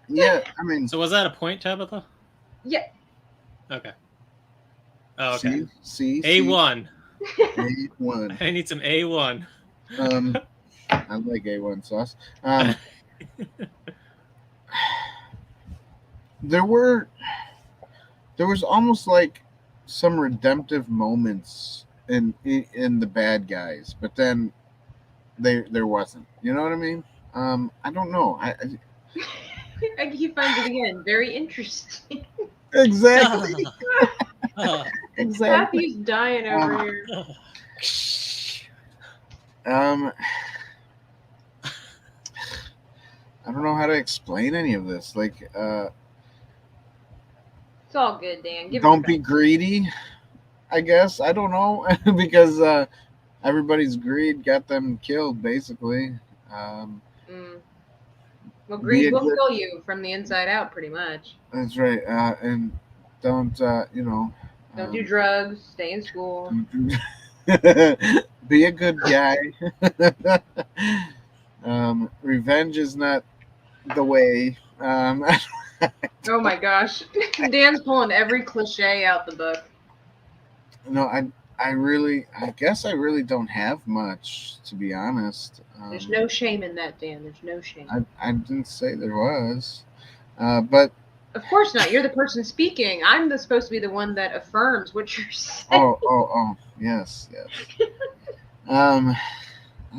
Speaker 1: Yeah. I mean.
Speaker 3: So was that a point, Tabitha?
Speaker 2: Yeah.
Speaker 3: Okay. Oh, okay.
Speaker 1: See.
Speaker 3: A1.
Speaker 1: A1.
Speaker 3: I need some A1.
Speaker 1: I like A1 sauce. There was almost like some redemptive moments in the bad guys, but then there wasn't. You know what I mean? I don't know.
Speaker 2: He finds it again very interesting.
Speaker 1: Exactly. Exactly.
Speaker 2: Matthew's dying over here.
Speaker 1: I don't know how to explain any of this. Like,
Speaker 2: It's all good, Dan.
Speaker 1: don't be greedy, I guess. I don't know. Because everybody's greed got them killed, basically.
Speaker 2: Well, greed will kill you from the inside out, pretty much.
Speaker 1: That's right. And don't,
Speaker 2: don't do drugs. Stay in school.
Speaker 1: Be a good guy. Revenge is not the way.
Speaker 2: Oh my gosh. Dan's pulling every cliche out the book.
Speaker 1: No, I guess I really don't have much, to be honest.
Speaker 2: There's no shame in that, Dan. There's no shame.
Speaker 1: I didn't say there was. But
Speaker 2: of course not. You're the person speaking. I'm supposed to be the one that affirms what you're saying.
Speaker 1: Oh, yes. I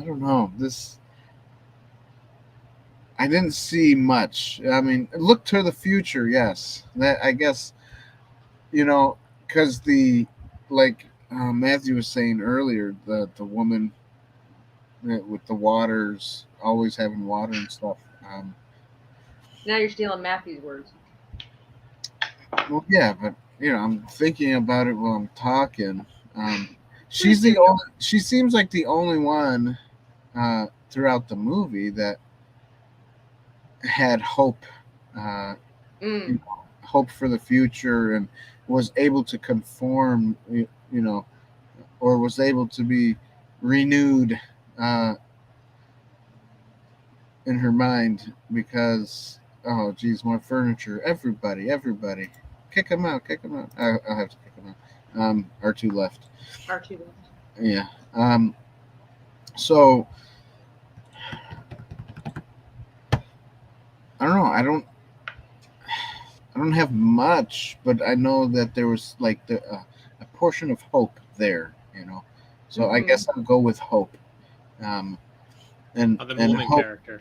Speaker 1: don't know. I didn't see much. I mean, look to the future, yes. That I guess, because Matthew was saying earlier, the woman with the waters, always having water and stuff.
Speaker 2: Now you're stealing Matthew's words.
Speaker 1: Well, yeah, but I'm thinking about it while I'm talking. She seems like the only one throughout the movie that had hope, hope for the future, and was able to conform, or was able to be renewed in her mind because, oh geez, more furniture. Everybody, kick them out. I'll have to kick them out. R2 left. Yeah. So I don't know. I don't have much, but I know that there was like a portion of hope there, So I guess I'll go with hope. And
Speaker 3: the woman
Speaker 1: hope,
Speaker 3: character.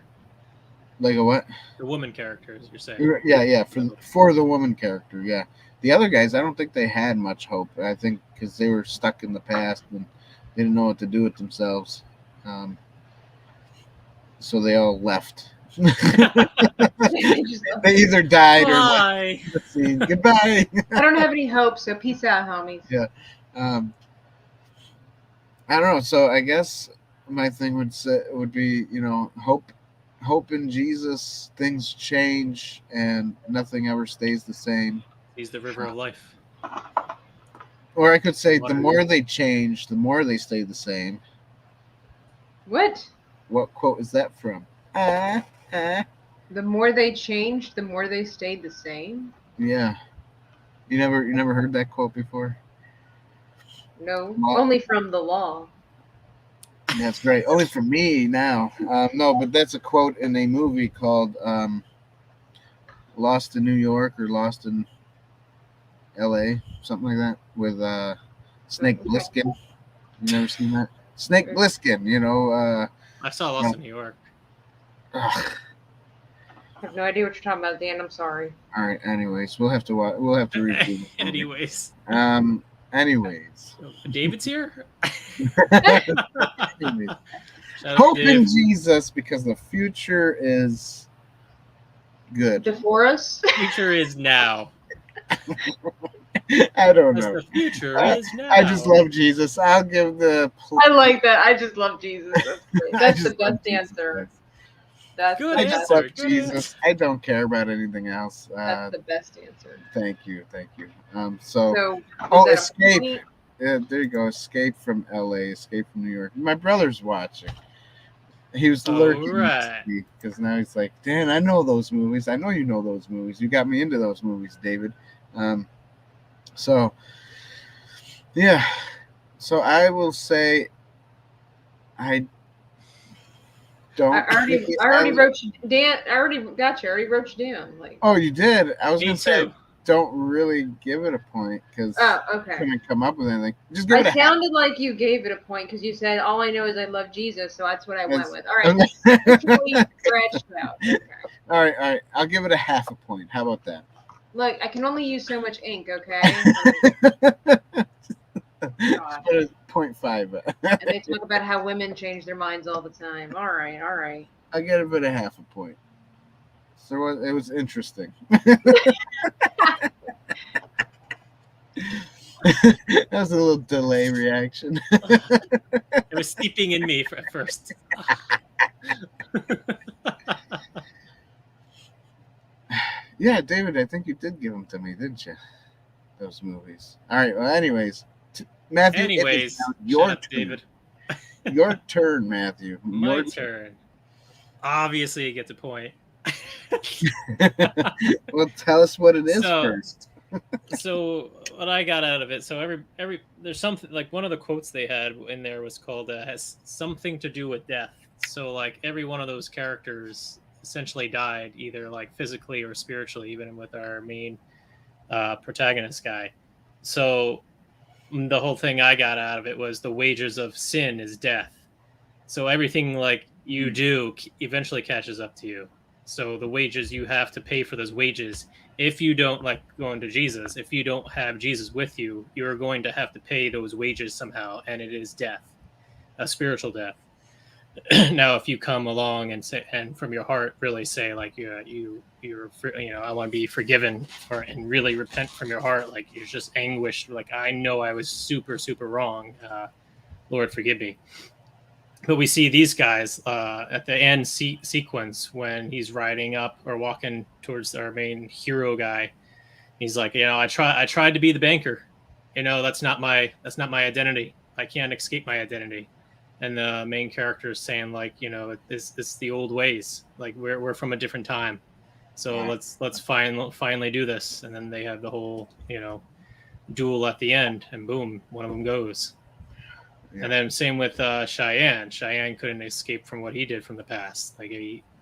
Speaker 1: Like a what?
Speaker 3: The woman character, as you're saying.
Speaker 1: Yeah. For the woman character, yeah. The other guys, I don't think they had much hope. I think because they were stuck in the past and they didn't know what to do with themselves. So they all left. They either died or left. Goodbye.
Speaker 2: I don't have any hope, so peace out, homies.
Speaker 1: Yeah. I don't know. So I guess my thing would be, hope in Jesus. Things change and nothing ever stays the same.
Speaker 3: He's the river of life.
Speaker 1: Or I could say, the more they change, the more they stay the same.
Speaker 2: What?
Speaker 1: What quote is that from?
Speaker 2: The more they changed, the more they stayed the same?
Speaker 1: Yeah. You never heard that quote before?
Speaker 2: No, only from the law.
Speaker 1: That's great. Only from me now. No, but that's a quote in a movie called Lost in New York or Lost in L.A., something like that, with Snake Plissken. You never seen that? Snake Plissken,
Speaker 3: I saw Lost in New York.
Speaker 2: I have no idea what you're talking about, Dan. I'm sorry.
Speaker 1: All right. Anyways, we'll have to review it.
Speaker 3: Anyways.
Speaker 1: Anyways.
Speaker 3: David's here?
Speaker 1: Anyways.
Speaker 3: Shout out
Speaker 1: Hope
Speaker 3: to
Speaker 1: in
Speaker 3: Dave.
Speaker 1: Jesus, because the future is good.
Speaker 2: Before us?
Speaker 3: Future is now.
Speaker 1: I don't
Speaker 3: Because
Speaker 1: know.
Speaker 3: the future is now.
Speaker 1: I just love Jesus. I'll give the.
Speaker 2: I like that. I just love Jesus. That's great. That's the best answer. That's
Speaker 3: Good
Speaker 2: the
Speaker 1: I
Speaker 3: answer.
Speaker 1: just love
Speaker 3: Good
Speaker 1: Jesus.
Speaker 3: answer.
Speaker 1: I don't care about anything else.
Speaker 2: That's the best answer.
Speaker 1: Thank you.
Speaker 2: So,
Speaker 1: Escape. Yeah, there you go. Escape from LA. Escape from New York. My brother's watching. He was lurking
Speaker 3: right.
Speaker 1: because now he's like, Dan, I know those movies. I know you know those movies. You got me into those movies, David. So yeah. So I will say I don't.
Speaker 2: I already wrote you, Dan. I already got you. I already wrote you down. Like.
Speaker 1: Oh, you did. I was
Speaker 3: Me
Speaker 1: gonna say
Speaker 3: too.
Speaker 1: don't really give it a point because
Speaker 2: okay.
Speaker 1: I couldn't come up with anything. Just give it a.
Speaker 2: I sounded like you gave it a point because you said all I know is I love Jesus, so that's what I went with. All right, scratched out. Okay.
Speaker 1: All right. I'll give it a half a point. How about that?
Speaker 2: Look, I can only use so much ink. Okay.
Speaker 1: 0.5.
Speaker 2: And they talk about how women change their minds all the time. All right.
Speaker 1: I'll give it a half a point. So it was interesting. That was a little delay reaction.
Speaker 3: It was steeping in me at first.
Speaker 1: Yeah, David, I think you did give them to me, didn't you? Those movies. All right. Well, anyways, Matthew.
Speaker 3: Anyways,
Speaker 1: your turn.
Speaker 3: David.
Speaker 1: Your turn, Matthew.
Speaker 3: My turn. Obviously, you get the point.
Speaker 1: Well, tell us what it is first.
Speaker 3: So what I got out of it, so every there's something like one of the quotes they had in there was called has something to do with death. So like every one of those characters essentially died either like physically or spiritually, even with our main protagonist guy. So the whole thing I got out of it was the wages of sin is death. So everything like you do eventually catches up to you. So the wages you have to pay for those wages. If you don't like going to Jesus, if you don't have Jesus with you, you're going to have to pay those wages somehow, and it is death, a spiritual death. Now, if you come along and say, and from your heart, really say like you're I want to be forgiven, and really repent from your heart, like you're just anguished, like I know I was super wrong, Lord forgive me. But we see these guys at the end sequence when he's riding up or walking towards our main hero guy. He's like, I tried to be the banker. That's not my identity. I can't escape my identity. And the main character is saying like, it's the old ways. Like we're from a different time. So let's finally do this. And then they have the whole, duel at the end, and boom, one of them goes. Yeah. And then same with Cheyenne. Cheyenne couldn't escape from what he did from the past. Like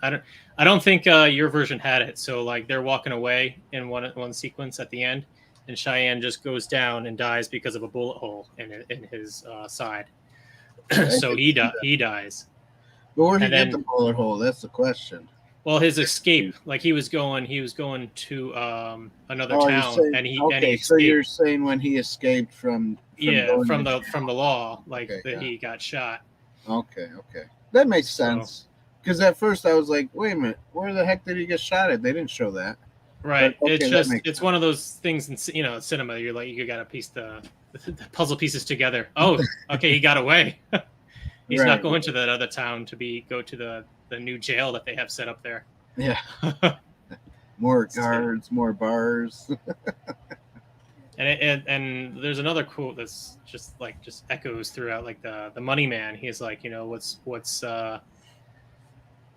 Speaker 3: I don't think your version had it. So like they're walking away in one sequence at the end, and Cheyenne just goes down and dies because of a bullet hole in his side. So he dies.
Speaker 1: But where did he get the bullet hole? That's the question.
Speaker 3: Well, his escape, like he was going to another town, and he escaped.
Speaker 1: So you're saying when he escaped from
Speaker 3: the law, like he got shot.
Speaker 1: Okay, that makes sense. Because at first I was like, wait a minute, where the heck did he get shot at? They didn't show that.
Speaker 3: Right. But, it's one of those things in cinema. You're like you got to piece the puzzle pieces together. Oh, okay, he got away. He's not going to that other town to go to the new jail that they have set up there.
Speaker 1: Yeah. More guards, more bars.
Speaker 3: and there's another quote that's just echoes throughout, like the money man. He's like,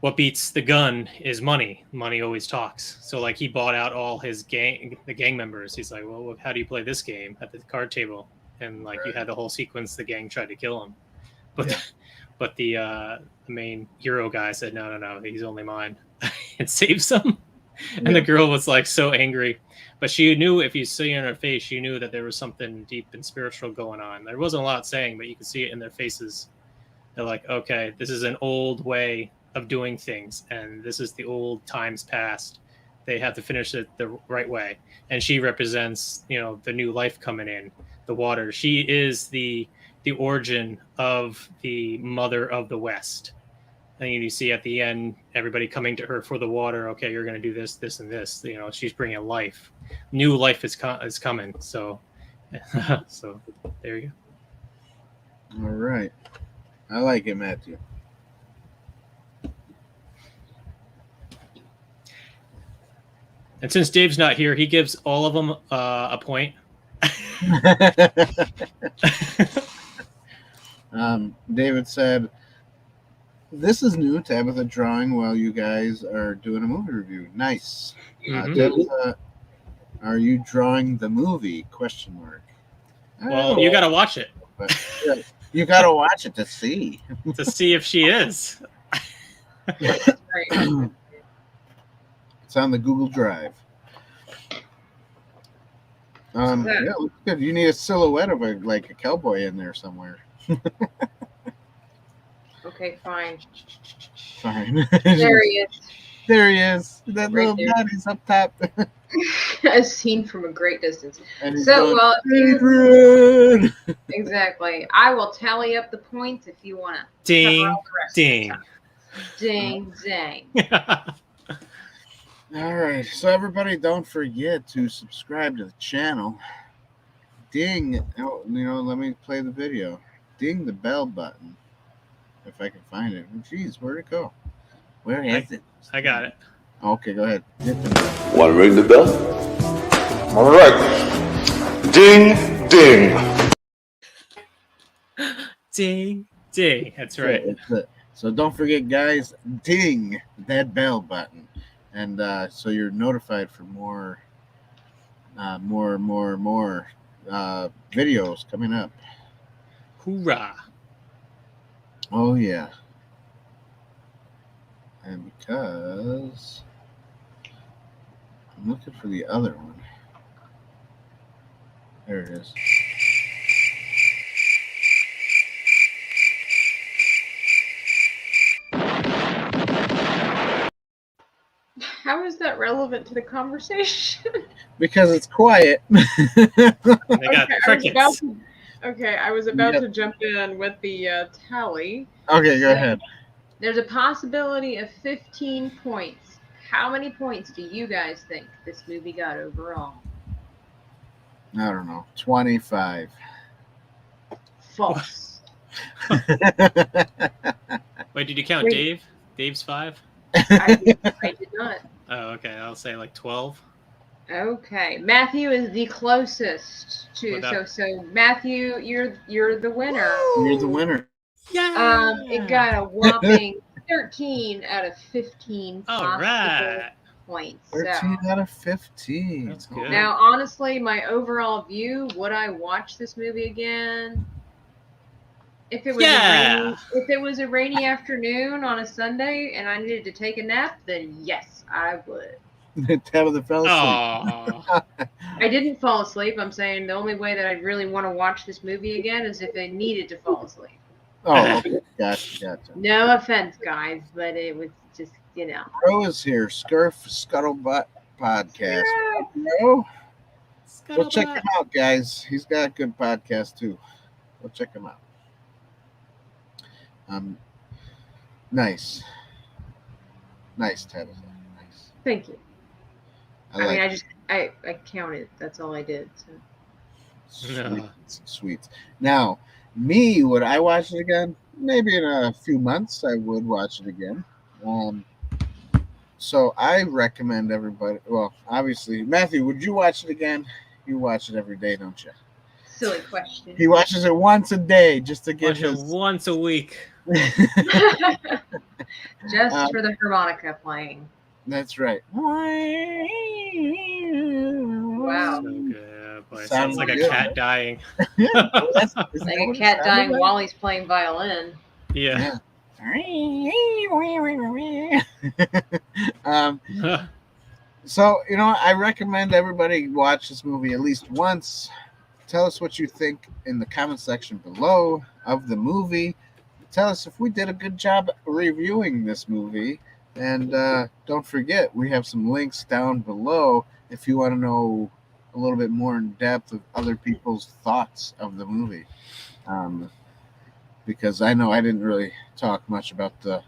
Speaker 3: what beats the gun is money. Money always talks. So like he bought out all his gang members. He's like, well, how do you play this game at the card table? And like you had the whole sequence, the gang tried to kill him, but the main hero guy said, no, he's only mine, and saves him. And the girl was like so angry, but she knew, if you see in her face, she knew that there was something deep and spiritual going on. There wasn't a lot saying, but you could see it in their faces. They're like, okay, this is an old way of doing things, and this is the old times past. They have to finish it the right way, and she represents, the new life coming in, the water. She is the origin of the mother of the West. And you see at the end, everybody coming to her for the water. Okay, you're going to do this, this, and this. She's bringing life. New life is coming. So, so there you
Speaker 1: All right. I like it, Matthew.
Speaker 3: And since Dave's not here, he gives all of them a point.
Speaker 1: David said, "This is new, Tabitha drawing while you guys are doing a movie review. Nice. Tabitha, are you drawing the movie? ?
Speaker 3: Well, you got to watch it.
Speaker 1: But, yeah, you got to watch it to see.
Speaker 3: To see if she is.
Speaker 1: It's on the Google Drive. Yeah, looks good. You need a silhouette of a cowboy in there somewhere.
Speaker 2: Okay, fine.
Speaker 1: Fine.
Speaker 2: There he is.
Speaker 1: There he is. That
Speaker 2: Right
Speaker 1: little
Speaker 2: there.
Speaker 1: daddy's up top.
Speaker 2: As seen from a great distance.
Speaker 1: And he's
Speaker 2: So,
Speaker 1: going,
Speaker 2: well,
Speaker 1: Adrian!
Speaker 2: exactly. I will tally up the points if you want to.
Speaker 3: Ding, ding.
Speaker 2: Ding, ding.
Speaker 1: All right. So, everybody, don't forget to subscribe to the channel. Ding. Oh, let me play the video. Ding the bell button. If I can find it. Jeez, where'd it go? Where is it?
Speaker 3: I got it.
Speaker 1: Okay, go ahead.
Speaker 5: Want to ring the bell? All right. Ding, ding.
Speaker 3: Ding, ding. That's right.
Speaker 1: That's it. So don't forget, guys, ding that bell button, and so you're notified for more videos coming up.
Speaker 3: Hoorah!
Speaker 1: Oh yeah. And because I'm looking for the other one. There it is.
Speaker 2: How is that relevant to the conversation?
Speaker 1: Because it's quiet.
Speaker 3: They got crickets.
Speaker 2: I was about to jump in with the tally.
Speaker 1: Okay, go ahead.
Speaker 2: There's a possibility of 15 points. How many points do you guys think this movie got overall?
Speaker 1: I don't know. 25.
Speaker 2: False.
Speaker 3: Wait, did you count
Speaker 2: Wait.
Speaker 3: Dave? Dave's 5?
Speaker 2: I did not.
Speaker 3: Oh, okay. I'll say 12.
Speaker 2: Okay, Matthew is the closest to. So Matthew, you're the winner.
Speaker 1: You're the winner.
Speaker 3: Yeah.
Speaker 2: It got a whopping 13 out of 15 possible points.
Speaker 1: 13 out of 15.
Speaker 3: That's good.
Speaker 2: Now, honestly, my overall view: would I watch this movie again? If it was a rainy afternoon on a Sunday and I needed to take a nap, then yes, I would.
Speaker 1: Tabitha fell asleep.
Speaker 2: I didn't fall asleep. I'm saying the only way that I really want to watch this movie again is if I needed to fall asleep.
Speaker 1: Oh, okay. Gotcha.
Speaker 2: No offense, guys, but it was just,
Speaker 1: Bro is here. Scurf Scuttlebutt Podcast. Bro. Go check him out, guys. He's got a good podcast, too. Go check him out. Nice, Tabitha. Nice.
Speaker 2: Thank you.
Speaker 1: I
Speaker 2: counted. That's all I did. So.
Speaker 1: Sweet. Now, me, would I watch it again? Maybe in a few months I would watch it again. So I recommend everybody. Well, obviously, Matthew, would you watch it again? You watch it every day, don't you?
Speaker 2: Silly question.
Speaker 1: He watches it once a day just to get his.
Speaker 3: Once a week.
Speaker 2: Just for the harmonica playing.
Speaker 1: That's right.
Speaker 2: Wow.
Speaker 3: So good. Boy, sounds like
Speaker 1: good.
Speaker 3: A cat dying.
Speaker 2: Like a cat dying while he's playing violin.
Speaker 3: Yeah.
Speaker 1: So, I recommend everybody watch this movie at least once. Tell us what you think in the comment section below of the movie. tell us if we did a good job reviewing this movie. And don't forget, we have some links down below if you want to know a little bit more in depth of other people's thoughts of the movie. Because I know I didn't really talk much about the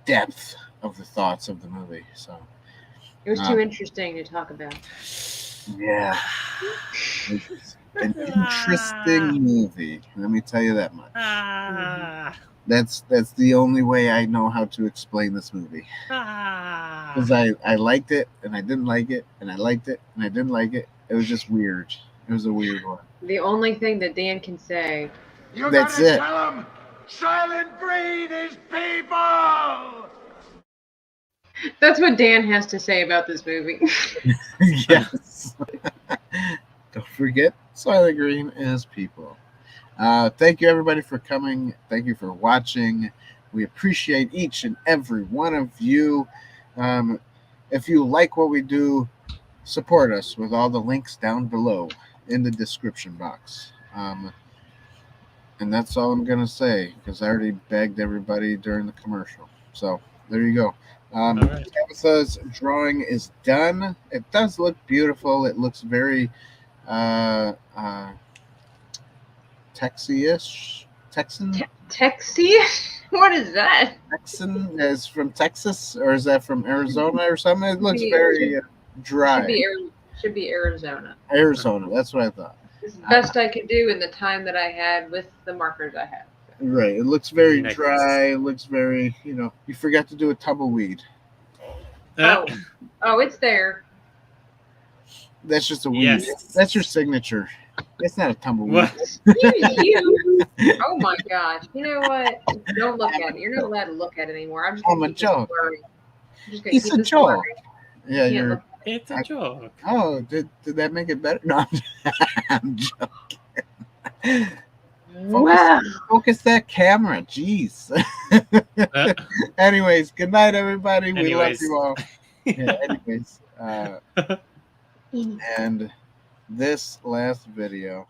Speaker 1: depth of the thoughts of the movie. So
Speaker 2: it was too interesting to talk about.
Speaker 1: Yeah. It's an interesting movie. Let me tell you that much. That's the only way I know how to explain this movie. Because I liked it and I didn't like it, and I liked it and I didn't like it. It was just weird. It was a weird one.
Speaker 2: The only thing that Dan can say.
Speaker 1: That's it.
Speaker 4: Tell him, silent breed is people.
Speaker 2: That's what Dan has to say about this movie.
Speaker 1: Yes. Don't forget, Silent Green is people. Thank you, everybody, for coming. Thank you for watching. We appreciate each and every one of you. If you like what we do, support us with all the links down below in the description box. And that's all I'm going to say, because I already begged everybody during the commercial. So there you go.
Speaker 3: Right.
Speaker 1: Tabitha's drawing is done. It does look beautiful. It looks very Texas-ish. Texan?
Speaker 2: Texie? What is that?
Speaker 1: Texan is from Texas, or is that from Arizona or something? It looks very dry.
Speaker 2: Should be Arizona.
Speaker 1: Arizona, that's what I thought.
Speaker 2: It's the best I could do in the time that I had with the markers I had.
Speaker 1: Right. It looks very
Speaker 3: Nice.
Speaker 1: dry. It looks very, you forgot to do a tumbleweed.
Speaker 2: Oh, it's there.
Speaker 1: That's just a weed.
Speaker 3: Yes.
Speaker 1: That's your signature. It's not a tumbleweed.
Speaker 3: What?
Speaker 2: Excuse you. Oh my gosh. You know what? Don't look at it. You're not allowed to look at it anymore. I'm just
Speaker 1: I'm
Speaker 2: gonna
Speaker 1: a
Speaker 2: keep
Speaker 1: joke.
Speaker 2: this blurry. I'm just gonna
Speaker 1: It's
Speaker 2: keep
Speaker 1: a
Speaker 2: this
Speaker 1: joke.
Speaker 2: blurry.
Speaker 1: Yeah,
Speaker 2: Can't
Speaker 1: you're.
Speaker 2: look.
Speaker 3: It's a joke.
Speaker 1: Oh, did that make it better? No, I'm joking.
Speaker 2: Wow.
Speaker 1: Focus that camera. Jeez. Anyways, good night, everybody. We love you all. Yeah, anyways. And this last video